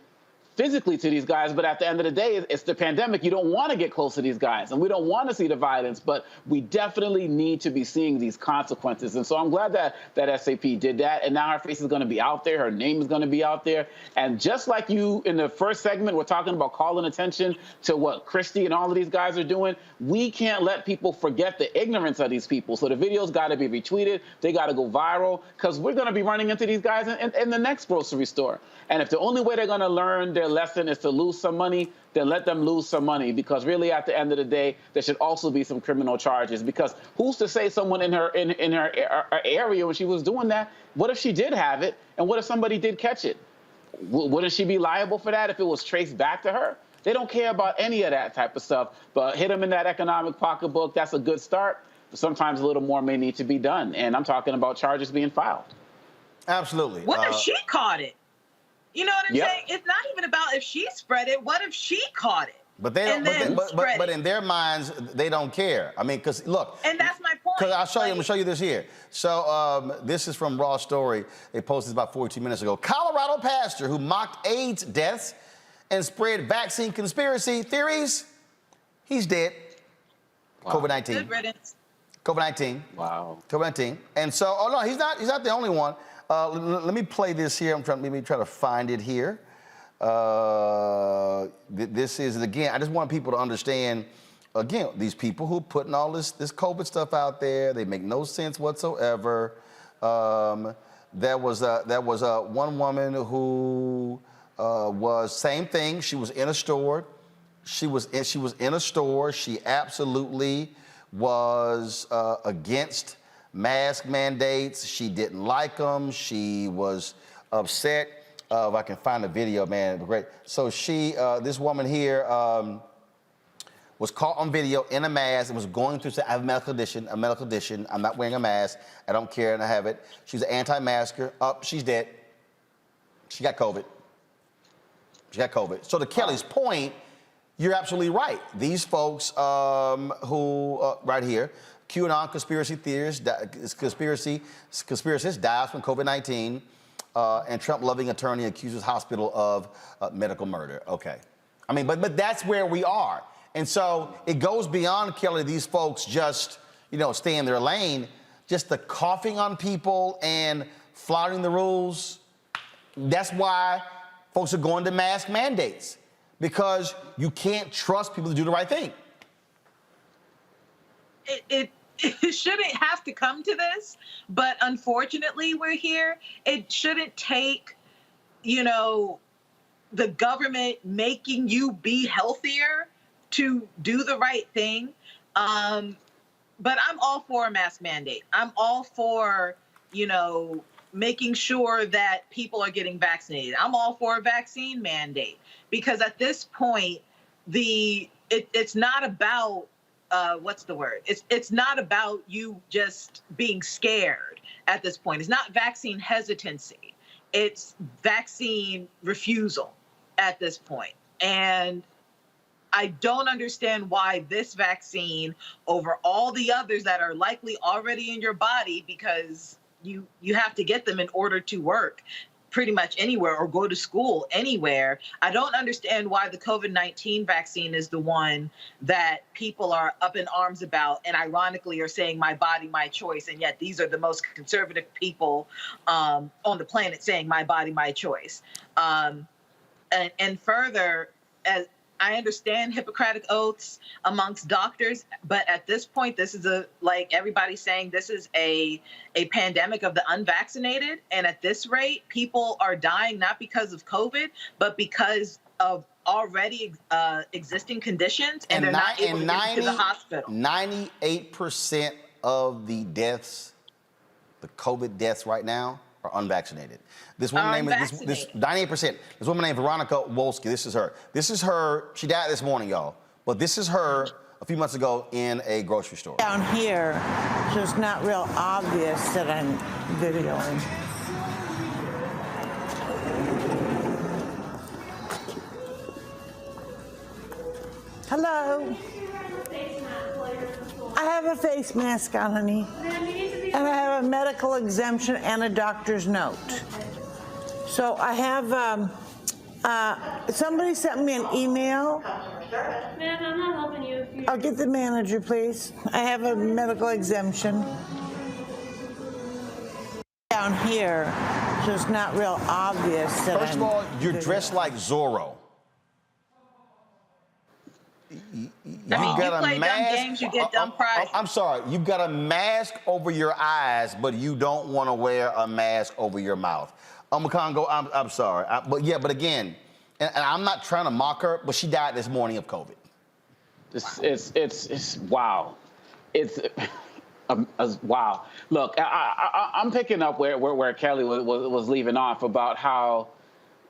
physically to these guys, but at the end of the day, it's the pandemic. You don't want to get close to these guys, and we don't want to see the violence, but we definitely need to be seeing these consequences. And so I'm glad that SAP did that, and now her face is going to be out there, her name is going to be out there. And just like you in the first segment, we're talking about calling attention to what Christie and all of these guys are doing. We can't let people forget the ignorance of these people. So the videos got to be retweeted. They got to go viral, because we're going to be running into these guys in the next grocery store. And if the only way they're going to learn their lesson is to lose some money, then let them lose some money, because really at the end of the day, there should also be some criminal charges, because who's to say someone in her area when she was doing that, what if she did have it, and what if somebody did catch it? Wouldn't she be liable for that if it was traced back to her? They don't care about any of that type of stuff, but hit them in that economic pocketbook, that's a good start. But sometimes a little more may need to be done, and I'm talking about charges being filed. Absolutely. What if she caught it? You know what I'm saying? It's not even about if she spread it. What if she caught it? But they don't. But in their minds, they don't care. I mean, because look. And that's my point. Because I'll show you. I'm gonna show you this here. So this is from Raw Story. They posted about 42 minutes ago. Colorado pastor who mocked AIDS deaths and spread vaccine conspiracy theories. He's dead. Wow. COVID-19. Good riddance. COVID-19. Wow. COVID-19. And so, oh no, he's not the only one. Let me play this here. Let me try to find it here. This is, again, I just want people to understand, again, these people who are putting all this COVID stuff out there, they make no sense whatsoever. There was one woman who was, same thing, she was in a store. She was in a store. She absolutely was against mask mandates. She didn't like them. She was upset. If I can find the video, man, it'd be great. So she, this woman here, was caught on video in a mask and was going through, I have a medical condition. I'm not wearing a mask. I don't care, and I have it. She's an anti-masker. She's dead. She got COVID. So to Kelly's point, you're absolutely right. These folks who, right here, QAnon conspiracy theorists, conspiracists dies from COVID-19, and Trump-loving attorney accuses hospital of medical murder. Okay. I mean, but that's where we are. And so it goes beyond, Kelly, these folks just, stay in their lane. Just the coughing on people and flouting the rules. That's why folks are going to mask mandates, because you can't trust people to do the right thing. It shouldn't have to come to this, but unfortunately we're here. It shouldn't take, the government making you be healthier to do the right thing. But I'm all for a mask mandate. I'm all for, making sure that people are getting vaccinated. I'm all for a vaccine mandate, because at this point, it's not about what's the word? It's not about you just being scared at this point. It's not vaccine hesitancy. It's vaccine refusal at this point. And I don't understand why this vaccine over all the others that are likely already in your body, because you have to get them in order to work pretty much anywhere or go to school anywhere. I don't understand why the COVID-19 vaccine is the one that people are up in arms about and ironically are saying my body, my choice. And yet these are the most conservative people on the planet saying my body, my choice. And further, as I understand Hippocratic oaths amongst doctors, but at this point, this is like everybody's saying, this is a pandemic of the unvaccinated. And at this rate, people are dying not because of COVID, but because of already existing conditions, and they're not able to get to the hospital. 98% of the deaths, the COVID deaths right now, are unvaccinated. This woman named 98%. This woman named Veronica Wolski. This is her. She died this morning, y'all. But this is her a few months ago in a grocery store. Down here, so it's not real obvious that I'm videoing. Hello. I have a face mask on, honey. And I have a medical exemption and a doctor's note. So I have Somebody sent me an email. Man, I'm not helping you. I'll get the manager, please. I have a medical exemption. Down here, so it's not real obvious that First of all, you're dressed like Zorro. You play dumb games, you get dumb prizes. I'm sorry, you've got a mask over your eyes, but you don't want to wear a mask over your mouth. Congo, I'm sorry, but again, and I'm not trying to mock her, but she died this morning of COVID. It's wow, it's wow. Look, I'm picking up where Kelly was leaving off about how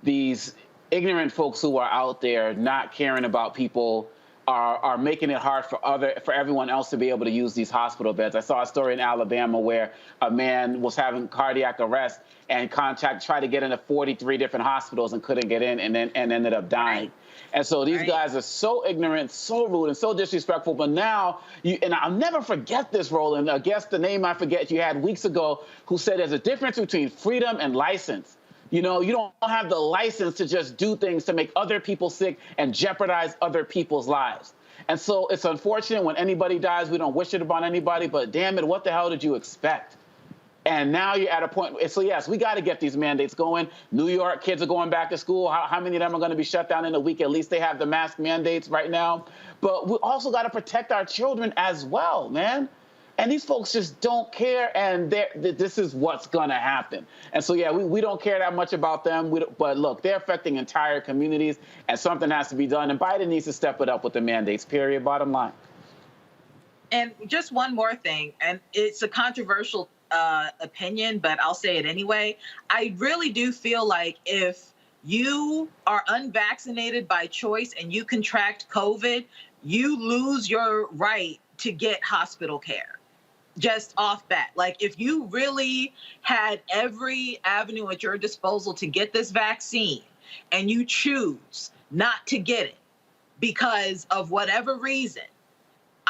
these ignorant folks who are out there not caring about people are making it hard for everyone else to be able to use these hospital beds. I saw a story in Alabama where a man was having cardiac arrest and tried to get into 43 different hospitals and couldn't get in and ended up dying. And so these guys are so ignorant, so rude, and so disrespectful. But now, and I'll never forget this, Roland. I guess the name I forget you had weeks ago, who said there's a difference between freedom and license. You know, you don't have the license to just do things to make other people sick and jeopardize other people's lives. And so it's unfortunate when anybody dies, we don't wish it upon anybody, but damn it, what the hell did you expect? And now you're at a point, so yes, we got to get these mandates going. New York kids are going back to school. How many of them are going to be shut down in a week? At least they have the mask mandates right now. But we also got to protect our children as well, man. And these folks just don't care, and this is what's going to happen. And so, yeah, we don't care that much about them. But look, they're affecting entire communities, and something has to be done. And Biden needs to step it up with the mandates, period, bottom line. And just one more thing, and it's a controversial opinion, but I'll say it anyway. I really do feel like if you are unvaccinated by choice and you contract COVID, you lose your right to get hospital care. Just off bat. Like, if you really had every avenue at your disposal to get this vaccine and you choose not to get it because of whatever reason,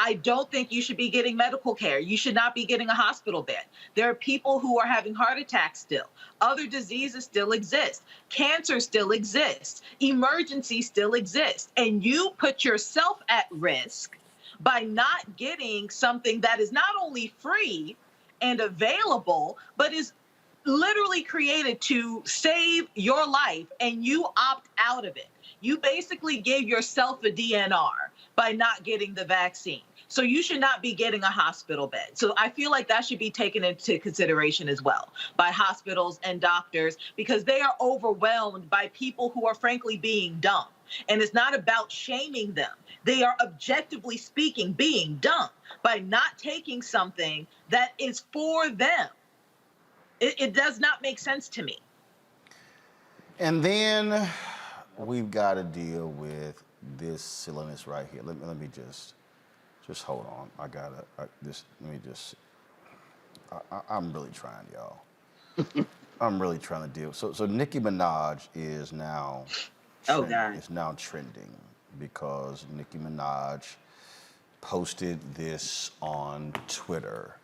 I don't think you should be getting medical care. You should not be getting a hospital bed. There are people who are having heart attacks still. Other diseases still exist. Cancer still exists. Emergencies still exist. And you put yourself at risk by not getting something that is not only free and available, but is literally created to save your life, and you opt out of it. You basically gave yourself a DNR by not getting the vaccine. So you should not be getting a hospital bed. So I feel like that should be taken into consideration as well by hospitals and doctors, because they are overwhelmed by people who are frankly being dumb. And it's not about shaming them. They are, objectively speaking, being dumb by not taking something that is for them. It does not make sense to me. And then we've got to deal with this silliness right here. Let me just hold on. I'm really trying, y'all. I'm really trying to deal. So Nicki Minaj is now trending because Nicki Minaj posted this on Twitter.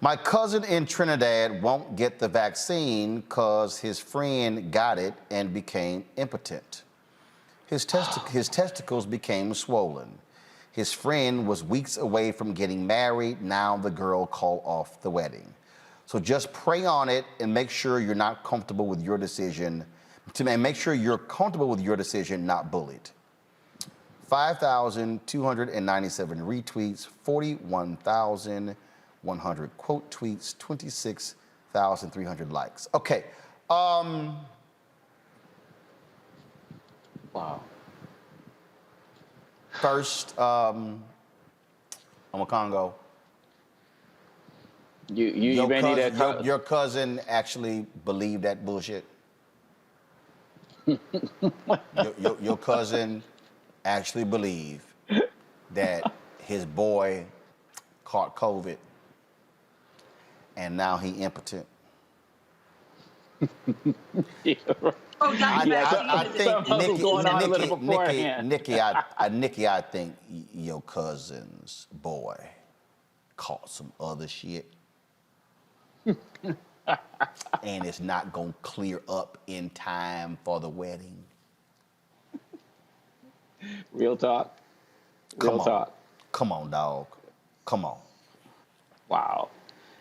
My cousin in Trinidad won't get the vaccine because his friend got it and became impotent. His testicles became swollen. His friend was weeks away from getting married. Now the girl called off the wedding. So just pray on it and make sure you're not comfortable with your decision. Make sure you're comfortable with your decision, not bullied. 5,297 retweets, 41,100 quote tweets, 26,300 likes. Okay. Wow. First, I'm a Congo. Your cousin actually believed that bullshit? your cousin actually believed that his boy caught COVID and now he impotent? Yeah, right. I think Nikki, I think your cousin's boy caught some other shit. And it's not gonna clear up in time for the wedding. Real talk. Real talk. Come on, dog. Come on. Wow.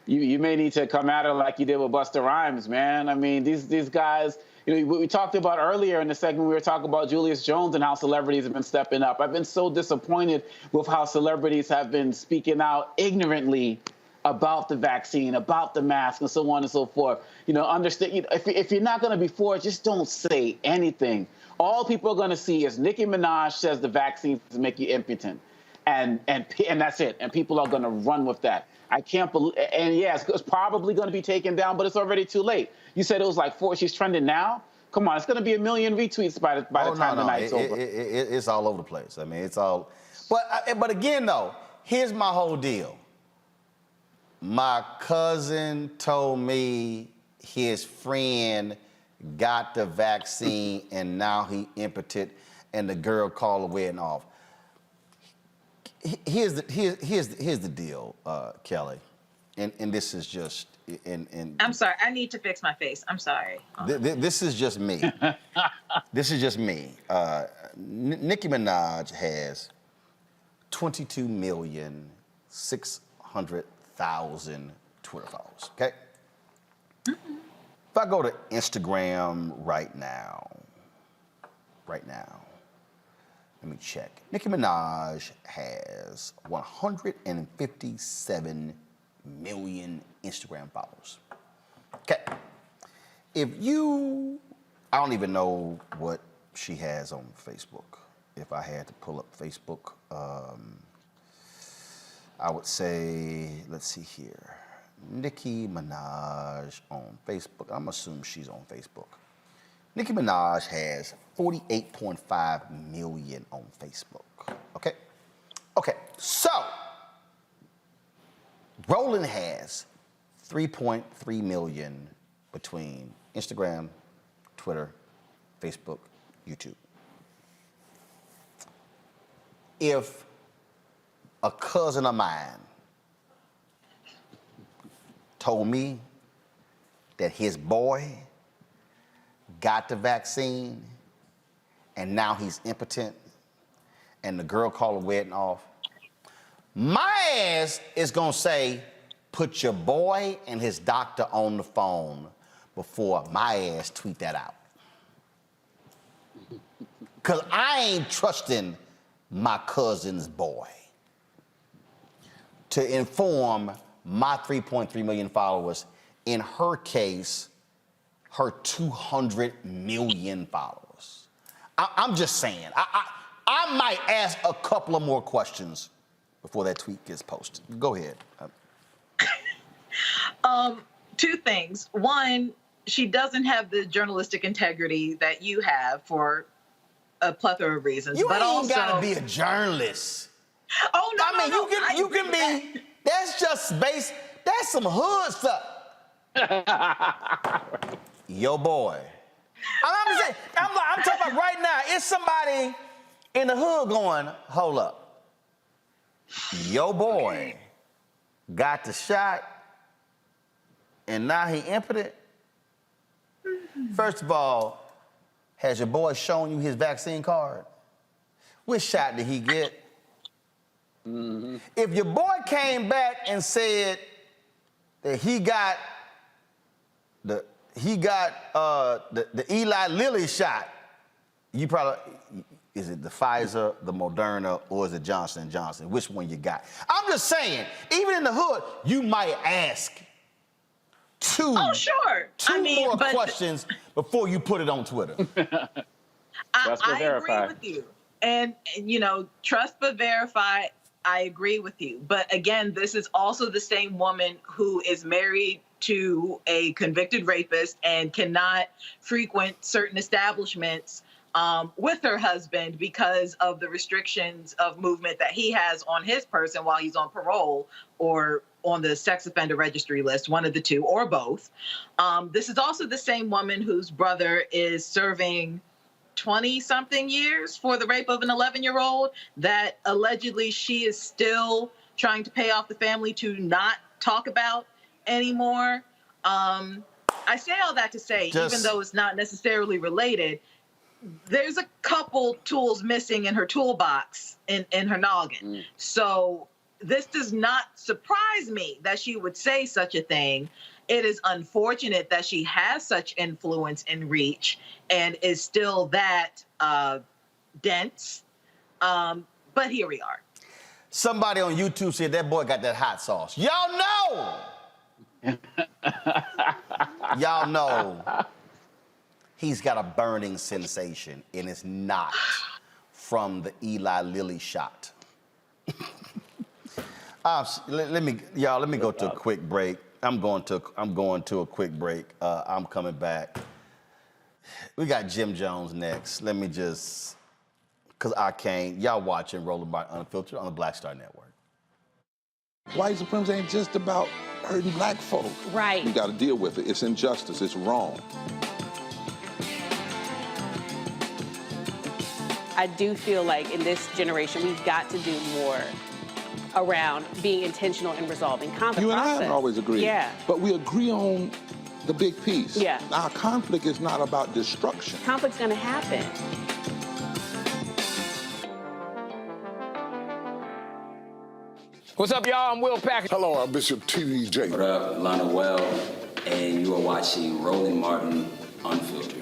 You may need to come at her like you did with Busta Rhymes, man. I mean, these guys, you know, we talked about earlier in the segment, we were talking about Julius Jones and how celebrities have been stepping up. I've been so disappointed with how celebrities have been speaking out ignorantly about the vaccine, about the mask, and so on and so forth. You know, understand, you know, if you're not going to be for it, just don't say anything. All people are going to see is Nicki Minaj says the vaccines make you impotent. And that's it. And people are going to run with that. I can't believe, and yeah, it's probably going to be taken down, but it's already too late. You said it was like 4, she's trending now? Come on, it's going to be 1 million retweets by the time the night's over. It's all over the place. I mean, it's all, but again though, here's my whole deal. My cousin told me his friend got the vaccine and now he impotent and the girl called the wedding off. Here's the deal, Kelly, and this is just I'm sorry, I need to fix my face. I'm sorry. This is just me. This is just me. Nicki Minaj has 22,600,000 Twitter followers. Okay. If I go to Instagram right now. Let me check. Nicki Minaj has 157 million Instagram followers. Okay. I don't even know what she has on Facebook. If I had to pull up Facebook, I would say, let's see here. Nicki Minaj on Facebook. I'm assuming she's on Facebook. Nicki Minaj has 48.5 million on Facebook. Okay? Okay, so Roland has 3.3 million between Instagram, Twitter, Facebook, YouTube. If a cousin of mine told me that his boy got the vaccine and now he's impotent and the girl called the wedding off, my ass is gonna say, put your boy and his doctor on the phone before my ass tweet that out. Cause I ain't trusting my cousin's boy to inform my 3.3 million followers, in her case, her 200 million followers. I'm just saying, I might ask a couple of more questions before that tweet gets posted. Go ahead. 2 things. One, she doesn't have the journalistic integrity that you have for a plethora of reasons. You but ain't also, gotta be a journalist. Oh no, I mean, you can be. That's just base. That's some hood stuff. Yo, boy. I'm talking about right now. It's somebody in the hood going, hold up. Yo, boy got the shot, and now he impotent. First of all, has your boy shown you his vaccine card? Which shot did he get? Mm-hmm. If your boy came back and said that he got the Eli Lilly shot, you probably, is it the Pfizer, the Moderna, or is it Johnson & Johnson? Which one you got? I'm just saying, even in the hood, you might ask two more questions before you put it on Twitter. I agree with you. And, you know, trust but verify, I agree with you. But again, this is also the same woman who is married to a convicted rapist and cannot frequent certain establishments with her husband because of the restrictions of movement that he has on his person while he's on parole or on the sex offender registry list, one of the two or both. This is also the same woman whose brother is serving 20-something years for the rape of an 11-year-old that allegedly she is still trying to pay off the family to not talk about anymore. I say all that to say, even though it's not necessarily related, there's a couple tools missing in her toolbox in her noggin. So this does not surprise me that she would say such a thing. It is unfortunate that she has such influence and reach and is still that dense. But here we are. Somebody on YouTube said that boy got that hot sauce. Y'all know. Y'all know he's got a burning sensation, and it's not from the Eli Lilly shot. Let me go to a quick break. I'm going to a quick break. I'm coming back. We got Jim Jones next. Let me just, because I can't. Y'all watching Roland Martin Unfiltered on the Black Star Network. White supremacy ain't just about hurting black folk. Right. We got to deal with it. It's injustice. It's wrong. I do feel like in this generation, we've got to do more around being intentional in resolving conflict. You and I haven't always agreed. Yeah. But we agree on the big piece. Yeah. Our conflict is not about destruction. Conflict's going to happen. What's up, y'all? I'm Will Packard. Hello, Archbishop TVJ. What up, Lana Well, and you are watching Roland Martin Unfiltered.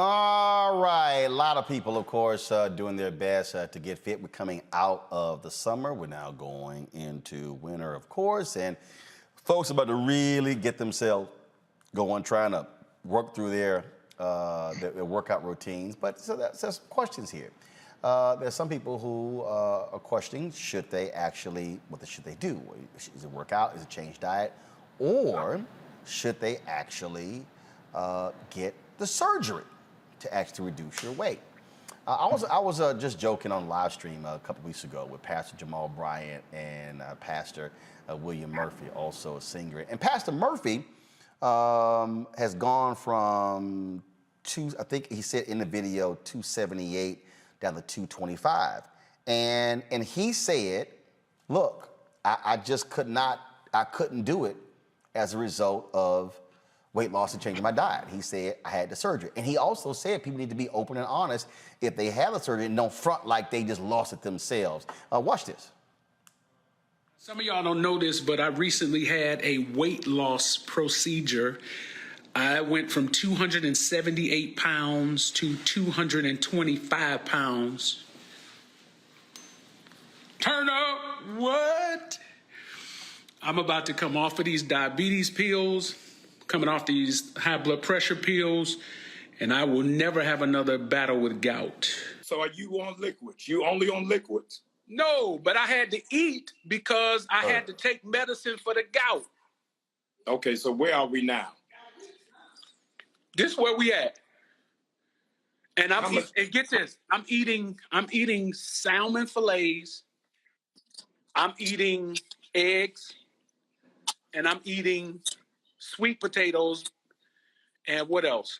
All right, a lot of people, of course, doing their best to get fit. We're coming out of the summer. We're now going into winter, of course, and folks are about to really get themselves going, trying to work through their workout routines. But so there's questions here. There's some people who are questioning, should they actually, what should they do? Is it work out? Is it change diet? Or should they actually get the surgery to actually reduce your weight? I was just joking on live stream a couple weeks ago with Pastor Jamal Bryant and Pastor William Murphy, also a singer. And Pastor Murphy has gone from I think he said in the video, 278 down to 225. And he said, look, I just couldn't do it as a result of weight loss and changing my diet. He said I had the surgery. And he also said people need to be open and honest if they have the surgery and don't front like they just lost it themselves. Watch this. Some of y'all don't know this, but I recently had a weight loss procedure. I went from 278 pounds to 225 pounds. Turn up, what? I'm about to come off of these diabetes pills, coming off these high blood pressure pills, and I will never have another battle with gout. So are you on liquids? You only on liquids? No, but I had to eat because I had to take medicine for the gout. Okay, so where are we now? This is where we at. And and get this, I'm eating salmon fillets, I'm eating eggs, and I'm eating sweet potatoes, and what else?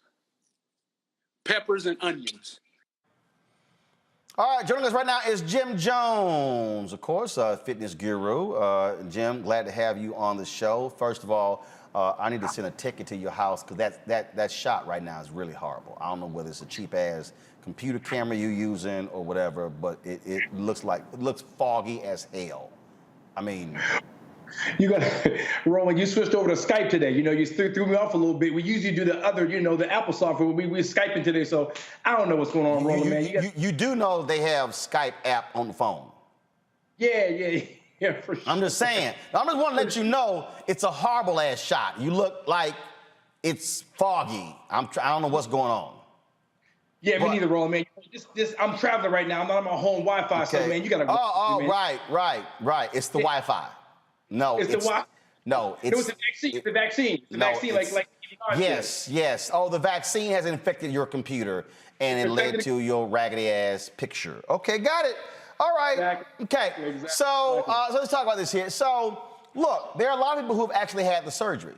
Peppers and onions. All right, joining us right now is Jim Jones, of course, fitness guru. Jim, glad to have you on the show. First of all, I need to send a ticket to your house because that shot right now is really horrible. I don't know whether it's a cheap-ass computer camera you're using or whatever, but it looks foggy as hell. I mean... You got Roland. You switched over to Skype today. You know, you threw me off a little bit. We usually do the other, the Apple software. We're Skyping today, so I don't know what's going on, Roland, man. You do know they have Skype app on the phone. Yeah, for sure. I'm just saying. I just want to let you know it's a horrible ass shot. You look like it's foggy. I don't know what's going on. Yeah, me neither, Roland, man. I'm traveling right now. I'm not on my home Wi-Fi, so man, you gotta. Right. It's the Wi-Fi. No, it's the Wi-Fi. No, it was the vaccine. The vaccine. The vaccine, like. Yes. Oh, the vaccine has infected your computer, and it led to your raggedy ass picture. Okay, got it. All right. Exactly. Okay. Exactly. So let's talk about this here. So, look, there are a lot of people who have actually had the surgery.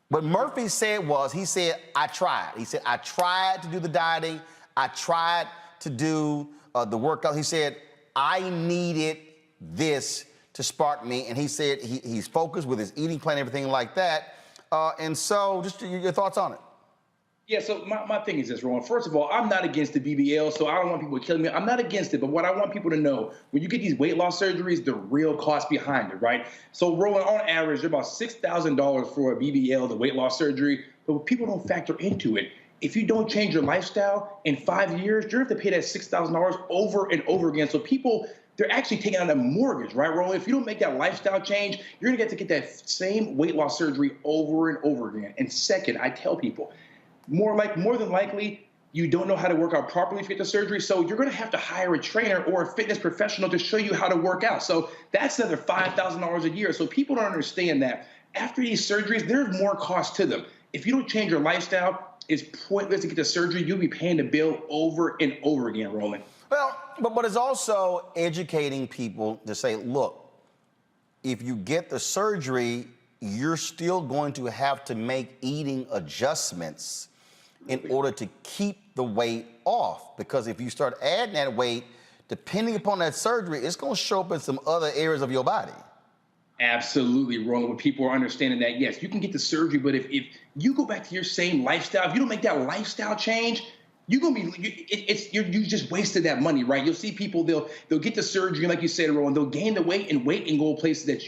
What Murphy said was, he said, I tried. He said, I tried to do the dieting. I tried to do the workout. He said, I needed this to spark me. And he said he's focused with his eating plan, everything like that. And so just your thoughts on it. Yeah, so my thing is this, Roland. First of all, I'm not against the BBL, so I don't want people killing me. I'm not against it, but what I want people to know, when you get these weight loss surgeries, the real cost behind it, right? So, Roland, on average, they're about $6,000 for a BBL, the weight loss surgery, but people don't factor into it. If you don't change your lifestyle in 5 years, you're going to have to pay that $6,000 over and over again. So people, they're actually taking out a mortgage, right, Roland? If you don't make that lifestyle change, you're going to get that same weight loss surgery over and over again. And second, I tell people, more than likely, you don't know how to work out properly if you get the surgery, so you're going to have to hire a trainer or a fitness professional to show you how to work out. So that's another $5,000 a year. So people don't understand that after these surgeries, there's more cost to them. If you don't change your lifestyle, it's pointless to get the surgery. You'll be paying the bill over and over again, Roland. Well, but it's also educating people to say, look, if you get the surgery, you're still going to have to make eating adjustments in order to keep the weight off. Because if you start adding that weight, depending upon that surgery, it's going to show up in some other areas of your body. Absolutely, Roland. When people are understanding that, yes, you can get the surgery, but if you go back to your same lifestyle, if you don't make that lifestyle change, you're gonna be you just wasted that money, right? You'll see people, they'll get the surgery, like you said, Roland, they'll gain the weight and go places that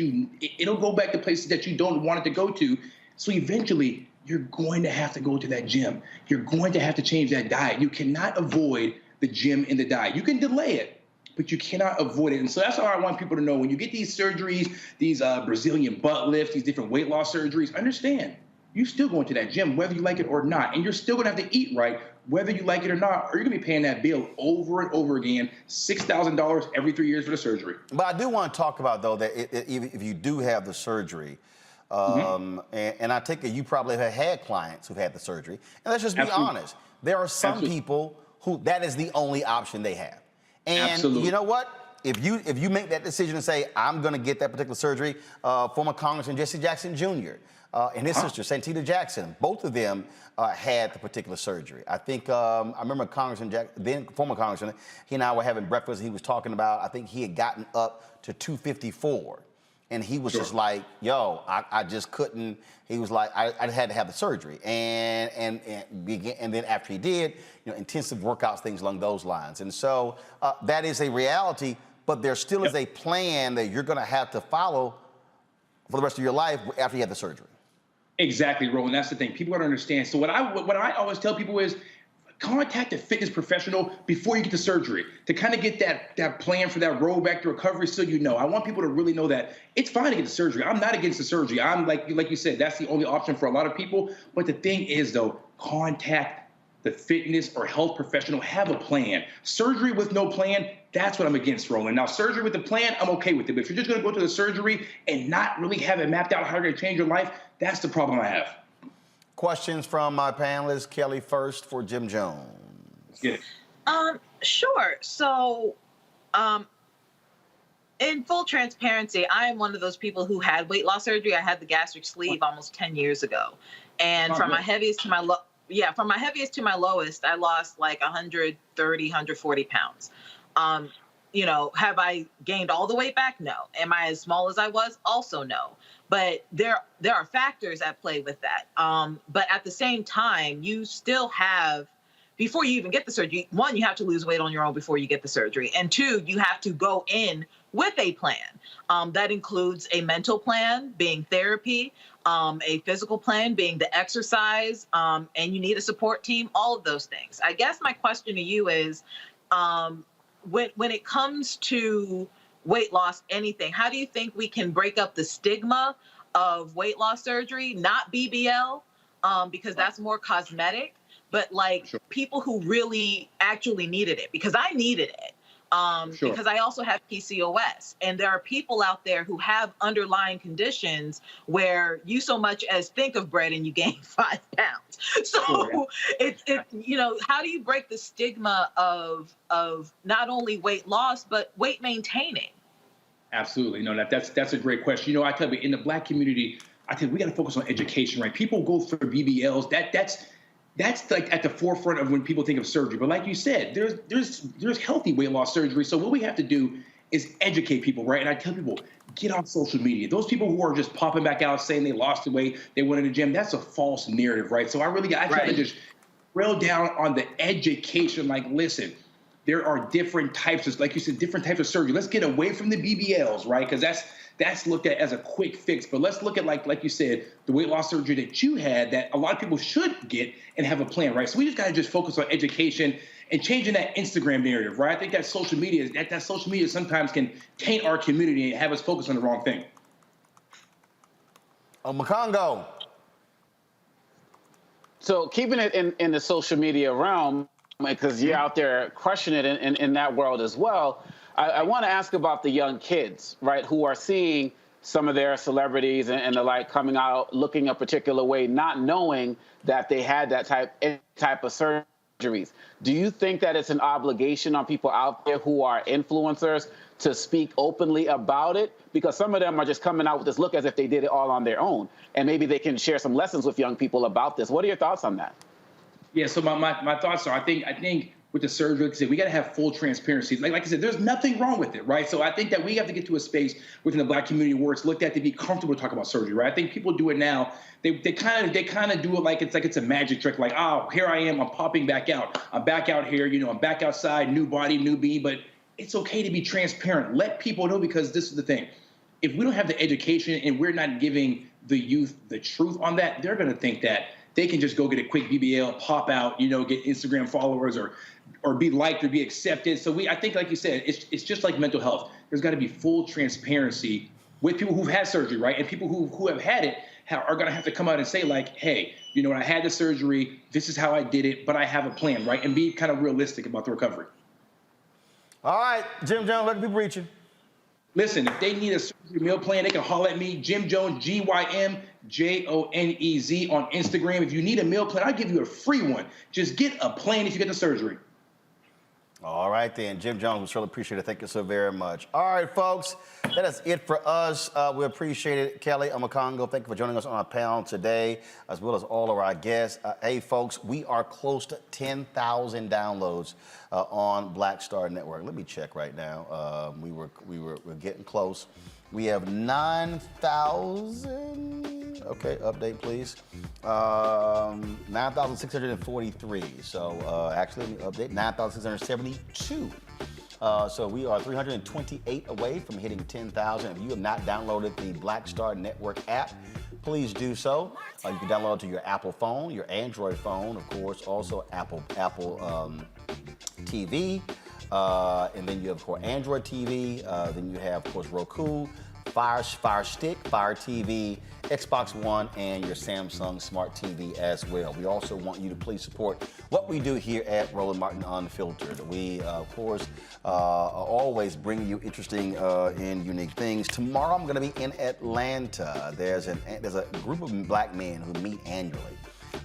it'll go back to places that you don't want it to go to. So eventually, you're going to have to go to that gym. You're going to have to change that diet. You cannot avoid the gym and the diet. You can delay it, but you cannot avoid it. And so that's all I want people to know. When you get these surgeries, these Brazilian butt lifts, these different weight loss surgeries, understand, you're still going to that gym, whether you like it or not. And you're still going to have to eat right, whether you like it or not, or you're going to be paying that bill over and over again, $6,000 every 3 years for the surgery. But I do want to talk about, though, that if you do have the surgery, and I take it you probably have had clients who've had the surgery. And let's just be honest. There are some people who that is the only option they have. And you know what? If you make that decision and say, I'm going to get that particular surgery, former Congressman Jesse Jackson Jr. And his sister, Santita Jackson, both of them had the particular surgery. I think, I remember then former Congressman, he and I were having breakfast, and he was talking about, I think he had gotten up to 254. And he was just like, yo, I just couldn't. He was like, I had to have the surgery. And then after he did, intensive workouts, things along those lines. And so that is a reality, but there still is a plan that you're going to have to follow for the rest of your life after you have the surgery. Exactly, Roland. That's the thing. People don't understand. So what I always tell people is, contact a fitness professional before you get the surgery to kind of get that plan for that road back to recovery. So I want people to really know that it's fine to get the surgery. I'm not against the surgery. I'm like you said, that's the only option for a lot of people. But the thing is, though, contact the fitness or health professional. Have a plan. Surgery with no plan, that's what I'm against, Roland. Now, surgery with a plan, I'm okay with it. But if you're just going to go to the surgery and not really have it mapped out how you're going to change your life, that's the problem I have. Questions from my panelists. Kelly first for Jim Jones. Let's get it. Sure. So, in full transparency, I am one of those people who had weight loss surgery. I had the gastric sleeve almost 10 years ago. And from my heaviest to my lowest, I lost like 130, 140 pounds. Have I gained all the weight back? No. Am I as small as I was? Also no. But there are factors at play with that. But at the same time, you still have, before you even get the surgery, one, you have to lose weight on your own before you get the surgery. And two, you have to go in with a plan. That includes a mental plan, being therapy, a physical plan, being the exercise, and you need a support team, all of those things. I guess my question to you is, when it comes to weight loss, anything, how do you think we can break up the stigma of weight loss surgery, not BBL, because that's more cosmetic, but people who really actually needed it, because I needed it, because I also have PCOS, and there are people out there who have underlying conditions where you so much as think of bread and you gain 5 pounds. So how do you break the stigma of not only weight loss, but weight maintaining? Absolutely. No, that's a great question. I tell you, in the Black community, I think we got to focus on education, right? People go for BBLs. That's like at the forefront of when people think of surgery. But like you said, there's healthy weight loss surgery. So what we have to do is educate people, right? And I tell people, get off social media. Those people who are just popping back out saying they lost the weight, they went in the gym, that's a false narrative, right? So I try to just drill down on the education. Like, listen, there are different types of, like you said, different types of surgery. Let's get away from the BBLs, right? Because that's looked at as a quick fix. But let's look at, like you said, the weight loss surgery that you had that a lot of people should get and have a plan, right? So we just got to just focus on education and changing that Instagram narrative, right? I think that social media sometimes can taint our community and have us focus on the wrong thing. Makongo. So keeping it in the social media realm, because you're out there crushing it in that world as well, I want to ask about the young kids, right, who are seeing some of their celebrities and the like coming out looking a particular way, not knowing that they had that type of surgeries. Do you think that it's an obligation on people out there who are influencers to speak openly about it? Because some of them are just coming out with this look as if they did it all on their own, and maybe they can share some lessons with young people about this. What are your thoughts on that? Yeah, so my thoughts are, I think with the surgery, like I said, we got to have full transparency. Like I said, there's nothing wrong with it, right? So I think that we have to get to a space within the Black community where it's looked at to be comfortable to talk about surgery, right? I think people do it now. They kind of do it like it's a magic trick. Like, oh, here I am, I'm popping back out. I'm back out here, I'm back outside, new body, new me. But it's okay to be transparent. Let people know, because this is the thing. If we don't have the education and we're not giving the youth the truth on that, they're going to think that they can just go get a quick BBL, pop out, get Instagram followers or be liked or be accepted. So I think, like you said, it's just like mental health. There's got to be full transparency with people who've had surgery, right? And people who have had it are going to have to come out and say, like, hey, I had the surgery, this is how I did it, but I have a plan, right? And be kind of realistic about the recovery. All right, Jim Jones, let the people reach you. Listen, if they need a surgery meal plan, they can holler at me, Jim Jones, GYMJONEZ on Instagram. If you need a meal plan, I'll give you a free one. Just get a plan if you get the surgery. All right, then. Jim Jones, we surely appreciate it. Thank you so very much. All right, folks, that is it for us. We appreciate it. Kelly Makongo, thank you for joining us on our panel today, as well as all of our guests. Hey, folks, we are close to 10,000 downloads on Black Star Network. Let me check right now. We're getting close. We have 9,000. Okay, update, please. 9,643. So actually, let me update. 9,672. So we are 328 away from hitting 10,000. If you have not downloaded the Black Star Network app, please do so. You can download it to your Apple phone, your Android phone, of course, also Apple TV. And then you have, of course, Android TV. Then you have, of course, Roku, Fire Stick, Fire TV, Xbox One, and your Samsung Smart TV as well. We also want you to please support what we do here at Roland Martin Unfiltered. We, of course, always bring you interesting and unique things. Tomorrow I'm going to be in Atlanta. There's a group of Black men who meet annually.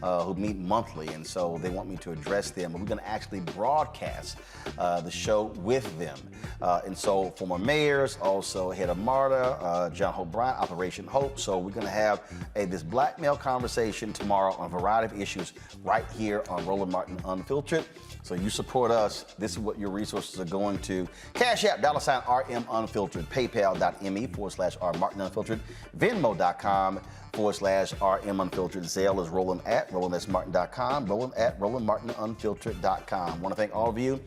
Who meet monthly, and so they want me to address them. But we're going to actually broadcast the show with them. And so former mayors, also head of MARTA, John Hope Bryant, Operation Hope. So we're going to have this black male conversation tomorrow on a variety of issues right here on Roland Martin Unfiltered. So you support us. This is what your resources are going to. Cash App, $RM Unfiltered, PayPal.me/R Martin Unfiltered, Venmo.com/RM Unfiltered. Zelle is Roland@RolandSMartin.com, Roland@RolandMartinUnfiltered.com. Want to thank all of you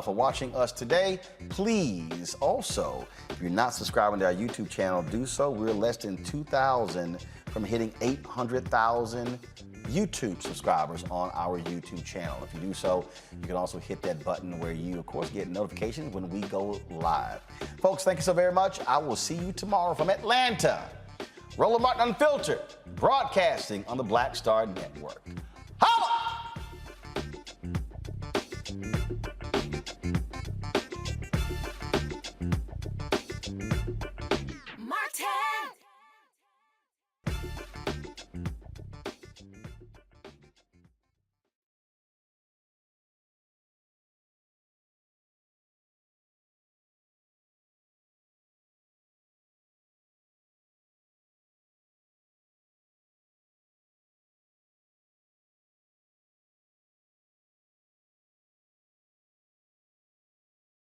for watching us today. Please also, if you're not subscribing to our YouTube channel, do so. We're less than 2,000 from hitting 800,000 YouTube subscribers on our YouTube channel. If you do so, you can also hit that button where you, of course, get notifications when we go live. Folks, thank you so very much. I will see you tomorrow from Atlanta. Roland Martin Unfiltered, broadcasting on the Black Star Network. Holla!